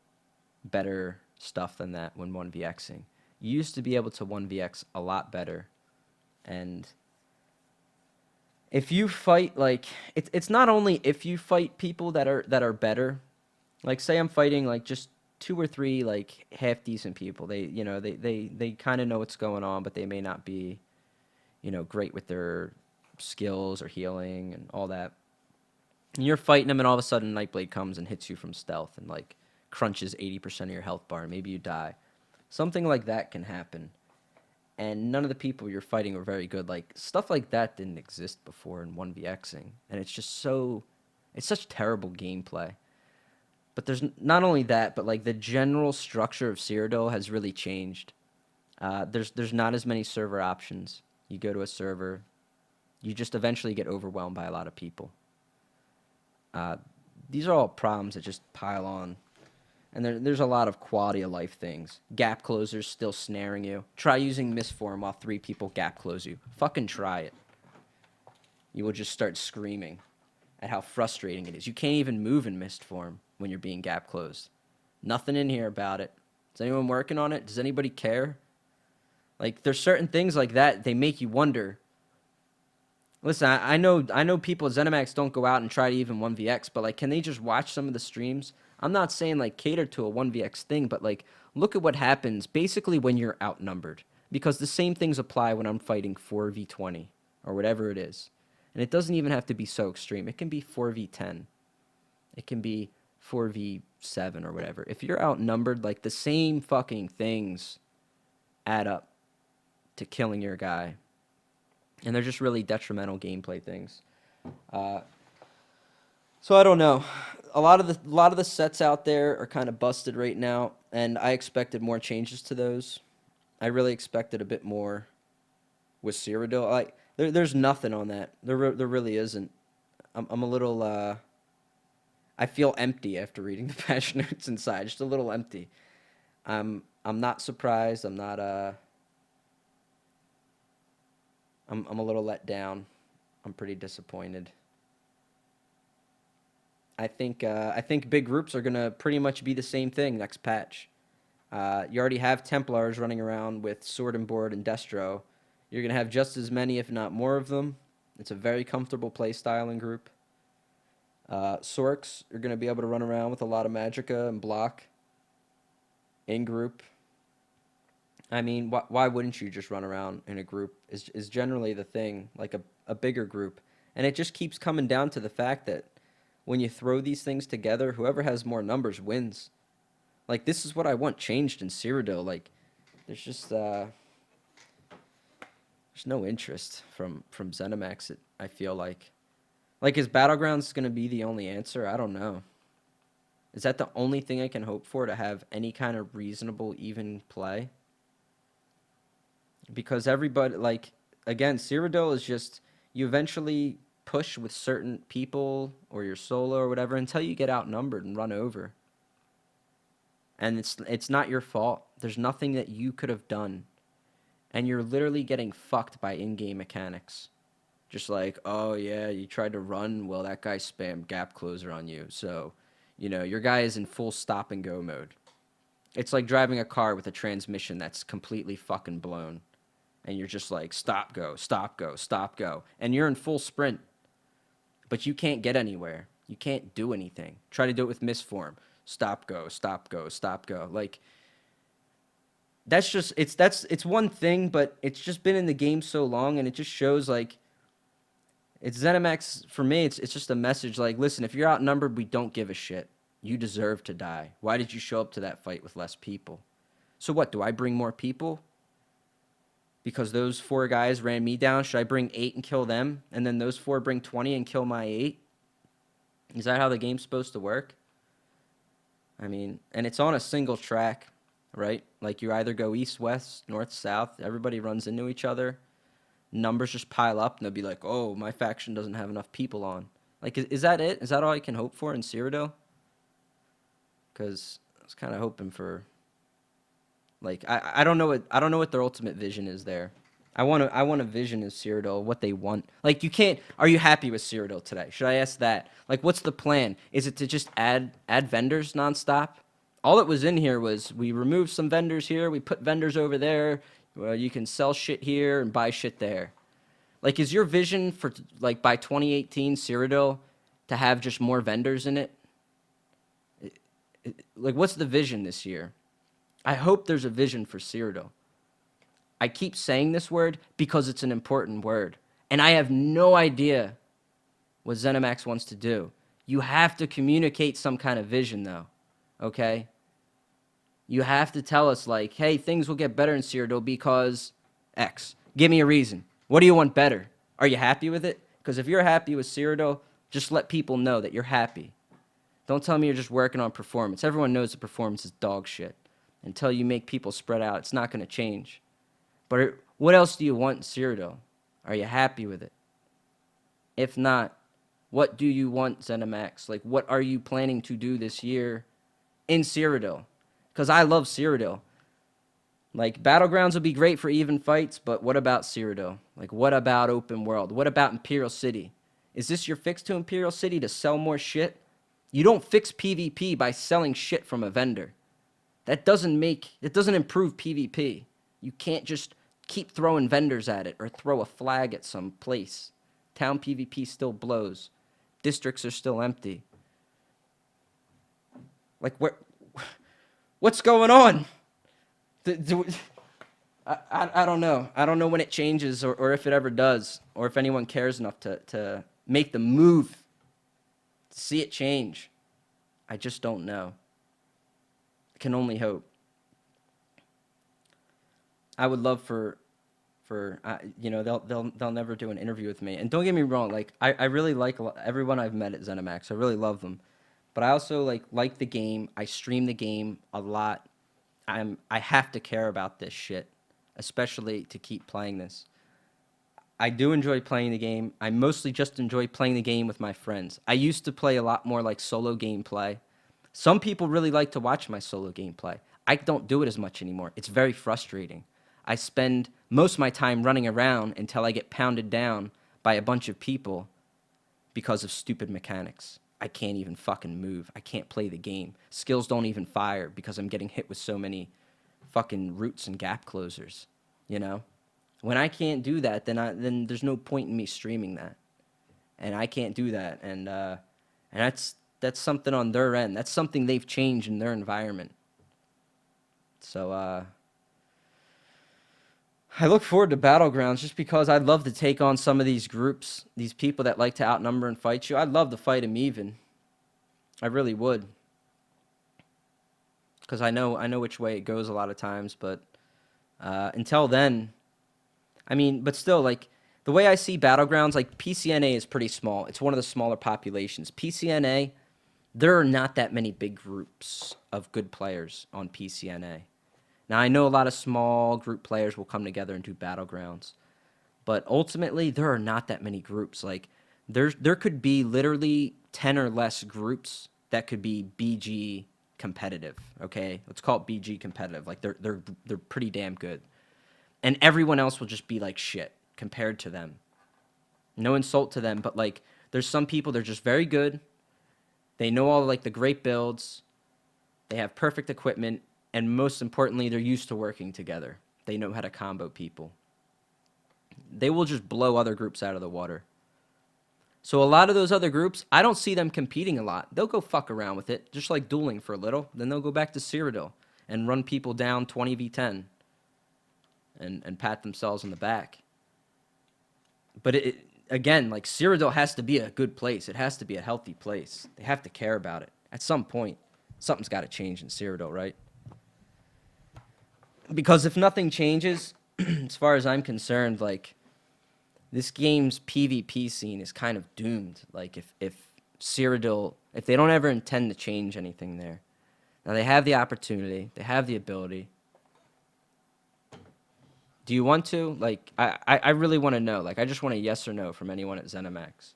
better stuff than that when 1vxing. You used to be able to 1vx a lot better. And if you fight, like, it's not only if you fight people that are better. Like, say I'm fighting like just 2 or 3 like half decent people. They kind of know what's going on, but they may not be, great with their skills or healing and all that. And you're fighting them, and all of a sudden Nightblade comes and hits you from stealth and like crunches 80% of your health bar, and maybe you die. Something like that can happen. And none of the people you're fighting were very good. Like, stuff like that didn't exist before in 1vxing. And it's such terrible gameplay. But there's not only that, but like the general structure of Cyrodiil has really changed. There's not as many server options. You go to a server, you just eventually get overwhelmed by a lot of people. These are all problems that just pile on. And there's a lot of quality of life things. Gap closers still snaring you. Try using Mistform while 3 people gap close you. Fucking try it. You will just start screaming at how frustrating it is. You can't even move in Mistform when you're being gap closed. Nothing in here about it. Is anyone working on it? Does anybody care? Like, there's certain things like that, they make you wonder. Listen, I know people at ZeniMax don't go out and try to even 1vx, but like, can they just watch some of the streams? I'm not saying like cater to a 1vx thing, but like, look at what happens basically when you're outnumbered. Because the same things apply when I'm fighting 4v20 or whatever it is. And it doesn't even have to be so extreme. It can be 4v10. It can be 4v7 or whatever. If you're outnumbered, like, the same fucking things add up to killing your guy. And they're just really detrimental gameplay things. So I don't know. A lot of the sets out there are kind of busted right now, and I expected more changes to those. I really expected a bit more with Cyrodiil. Like, there's nothing on that. There really isn't. I'm a little. I feel empty after reading the patch notes inside. Just a little empty. I'm not surprised. I'm not. I'm a little let down. I'm pretty disappointed. I think big groups are gonna pretty much be the same thing next patch. You already have Templars running around with Sword and Board and Destro. You're gonna have just as many, if not more, of them. It's a very comfortable play styling group. Sorks are gonna be able to run around with a lot of Magicka and block. in group. I mean, why wouldn't you just run around in a group is generally the thing, like a bigger group. And it just keeps coming down to the fact that when you throw these things together, whoever has more numbers wins. Like, this is what I want changed in Cyrodiil. Like, there's just, there's no interest from ZeniMax, I feel like. Like, is Battlegrounds going to be the only answer? I don't know. Is that the only thing I can hope for to have any kind of reasonable, even play? Because everybody, like, again, Cyrodiil is just, you eventually push with certain people or your solo or whatever until you get outnumbered and run over. And it's not your fault. There's nothing that you could have done. And you're literally getting fucked by in-game mechanics. Just like, oh yeah, you tried to run, well, that guy spammed gap closer on you. So, your guy is in full stop and go mode. It's like driving a car with a transmission that's completely fucking blown. And you're just like, stop, go, stop, go, stop, go. And you're in full sprint. But you can't get anywhere. You can't do anything. Try to do it with misform. Stop, go, stop, go, stop, go. Like, that's just, it's one thing, but it's just been in the game so long, and it just shows, like, it's ZeniMax, for me, it's just a message, like, listen, if you're outnumbered, we don't give a shit. You deserve to die. Why did you show up to that fight with less people? So what, do I bring more people? Because those 4 guys ran me down, should I bring 8 and kill them? And then those 4 bring 20 and kill my 8? Is that how the game's supposed to work? I mean, and it's on a single track, right? Like, you either go east, west, north, south. Everybody runs into each other. Numbers just pile up, and they'll be like, oh, my faction doesn't have enough people on. Like, is that it? Is that all I can hope for in Cyrodiil? Because I was kind of hoping for... Like, I don't know what their ultimate vision is there. I want a vision of Cyrodiil, what they want. Like, you can't. Are you happy with Cyrodiil today? Should I ask that? Like, what's the plan? Is it to just add vendors nonstop? All that was in here was we removed some vendors here, we put vendors over there. Well, you can sell shit here and buy shit there. Like, is your vision for, like, by 2018 Cyrodiil to have just more vendors in it? Like, what's the vision this year? I hope there's a vision for Cyrodiil. I keep saying this word because it's an important word. And I have no idea what ZeniMax wants to do. You have to communicate some kind of vision, though. Okay? You have to tell us, like, hey, things will get better in Cyrodiil because X. Give me a reason. What do you want better? Are you happy with it? Because if you're happy with Cyrodiil, just let people know that you're happy. Don't tell me you're just working on performance. Everyone knows the performance is dog shit. Until you make people spread out, it's not going to change. But what else do you want in Cyrodiil? Are you happy with it? If not, what do you want, ZeniMax? Like, what are you planning to do this year in Cyrodiil? Because I love Cyrodiil. Like, Battlegrounds would be great for even fights, but what about Cyrodiil? Like, what about open world? What about Imperial City? Is this your fix to Imperial City, to sell more shit? You don't fix PvP by selling shit from a vendor. That doesn't improve PvP. You can't just keep throwing vendors at it or throw a flag at some place. Town PvP still blows. Districts are still empty. Like, what's going on? I don't know. I don't know when it changes or if it ever does, or if anyone cares enough to make the move to see it change. I just don't know. Can only hope. I would love for they'll never do an interview with me. And don't get me wrong, like, I really like everyone I've met at ZeniMax. I really love them. But I also like the game. I stream the game a lot. I have to care about this shit, especially to keep playing this. I do enjoy playing the game. I mostly just enjoy playing the game with my friends. I used to play a lot more like solo gameplay. Some people really like to watch my solo gameplay. I don't do it as much anymore. It's very frustrating. I spend most of my time running around until I get pounded down by a bunch of people because of stupid mechanics. I can't even fucking move. I can't play the game. Skills don't even fire because I'm getting hit with so many fucking roots and gap closers, you know? When I can't do that, then there's no point in me streaming that. And I can't do that. And that's something on their end. That's something they've changed in their environment. So I look forward to Battlegrounds just because I'd love to take on some of these groups, these people that like to outnumber and fight you. I'd love to fight them even. I really would. Because I know which way it goes a lot of times, but until then, I mean, but still, like, the way I see Battlegrounds, like, PCNA is pretty small. It's one of the smaller populations. PCNA, there are not that many big groups of good players on PCNA. Now, I know a lot of small group players will come together and do Battlegrounds, but ultimately, there are not that many groups. Like, there could be literally 10 or less groups that could be BG competitive, okay? Let's call it BG competitive. Like, they're pretty damn good. And everyone else will just be like shit compared to them. No insult to them, but, like, there's some people, they're just very good. They know all, like, the great builds. They have perfect equipment. And most importantly, they're used to working together. They know how to combo people. They will just blow other groups out of the water. So a lot of those other groups, I don't see them competing a lot. They'll go fuck around with it, just like dueling for a little. Then they'll go back to Cyrodiil and run people down 20v10 and pat themselves on the back. But again, like, Cyrodiil has to be a good place. It has to be a healthy place. They have to care about it. At some point, something's got to change in Cyrodiil, right? Because if nothing changes, as far as I'm concerned, like, this game's PvP scene is kind of doomed. Like, if Cyrodiil, if they don't ever intend to change anything there. Now, they have the opportunity. They have the ability. Do you want to? Like, I really want to know. Like, I just want a yes or no from anyone at ZeniMax.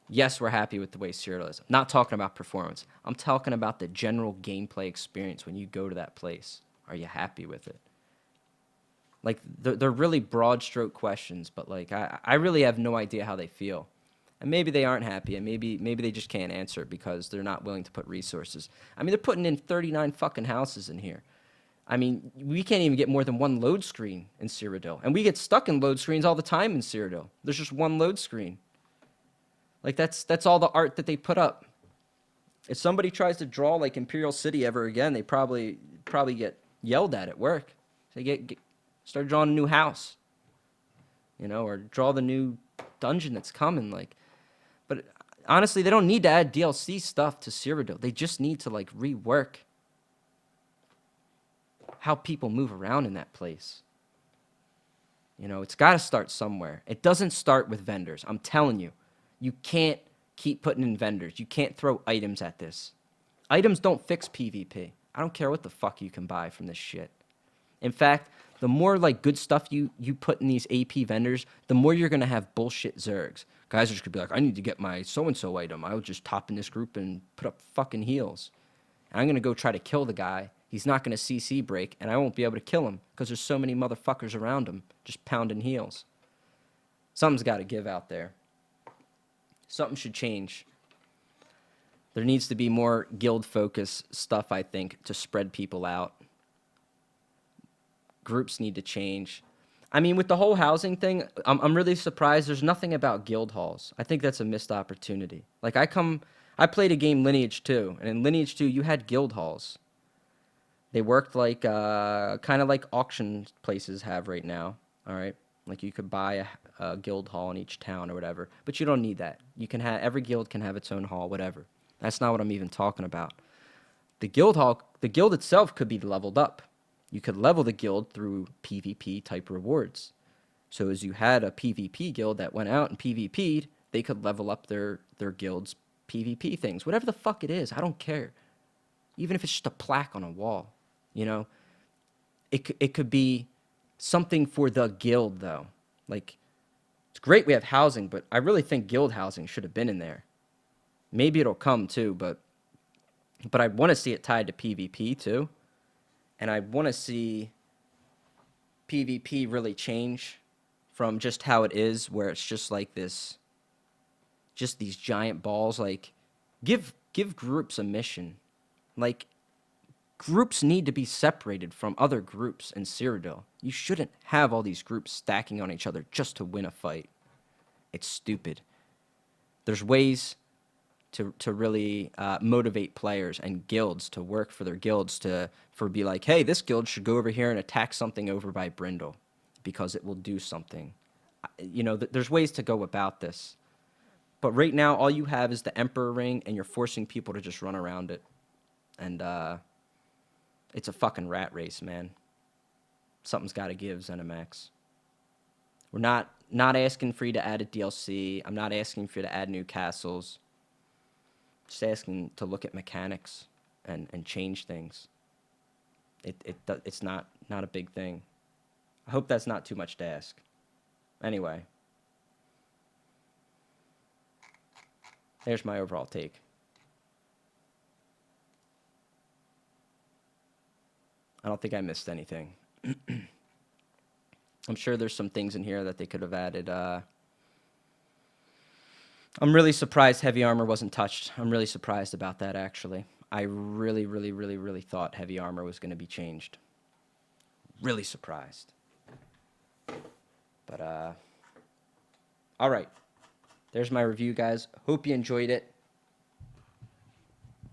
Yes, we're happy with the way Cyrodiil is. I'm not talking about performance. I'm talking about the general gameplay experience when you go to that place. Are you happy with it? Like, they're really broad stroke questions, but, like, I really have no idea how they feel. And maybe they aren't happy, and maybe they just can't answer it because they're not willing to put resources. I mean, they're putting in 39 fucking houses in here. I mean, we can't even get more than one load screen in Cyrodiil. And we get stuck in load screens all the time in Cyrodiil. There's just one load screen. Like, that's all the art that they put up. If somebody tries to draw, like, Imperial City ever again, they probably get yelled at work. They start drawing a new house, you know, or draw the new dungeon that's coming. Like, but honestly, they don't need to add DLC stuff to Cyrodiil. They just need to, like, rework how people move around in that place. You know, it's got to start somewhere. It doesn't start with vendors. I'm telling you, you can't keep putting in vendors. You can't throw items at this. Items don't fix PvP. I don't care what the fuck you can buy from this shit. In fact, the more, like, good stuff you put in these AP vendors, the more you're going to have bullshit zergs. Guys are just going to be like, I need to get my so-and-so item. I'll just top in this group and put up fucking heals. And I'm going to go try to kill the guy. He's not going to CC break, and I won't be able to kill him because there's so many motherfuckers around him just pounding heals. Something's got to give out there. Something should change. There needs to be more guild-focused stuff, I think, to spread people out. Groups need to change. I mean, with the whole housing thing, I'm really surprised there's nothing about guild halls. I think that's a missed opportunity. Like, I played a game Lineage 2, and in Lineage 2, you had guild halls. They worked like, kind of like auction places have right now, all right? Like, you could buy a guild hall in each town or whatever, but you don't need that. You can have, every guild can have its own hall, whatever. That's not what I'm even talking about. The guild hall, the guild itself could be leveled up. You could level the guild through PvP type rewards. So as you had a PvP guild that went out and PvP'd, they could level up their guild's PvP things. Whatever the fuck it is, I don't care. Even if it's just a plaque on a wall, you know? It could be something for the guild, though. Like, it's great we have housing, but I really think guild housing should have been in there. Maybe it'll come, too, but I want to see it tied to PvP, too. And I want to see PvP really change from just how it is, where it's just like this, just these giant balls. Like, give groups a mission. Like, groups need to be separated from other groups in Cyrodiil. You shouldn't have all these groups stacking on each other just to win a fight. It's stupid. There's ways to really motivate players and guilds to work for their guilds for be like, hey, this guild should go over here and attack something over by Brindle because it will do something. You know, there's ways to go about this. But right now, all you have is the Emperor ring, and you're forcing people to just run around it. And it's a fucking rat race, man. Something's got to give, ZeniMax. We're not asking for you to add a DLC. I'm not asking for you to add new castles. Just asking to look at mechanics and change things. It's not a big thing. I hope that's not too much to ask. Anyway, there's my overall take. I don't think I missed anything. I'm sure there's some things in here that they could have added. I'm really surprised heavy armor wasn't touched. I'm really surprised about that, actually. I really, really, really, really thought heavy armor was going to be changed. Really surprised. But, all right. There's my review, guys. Hope you enjoyed it.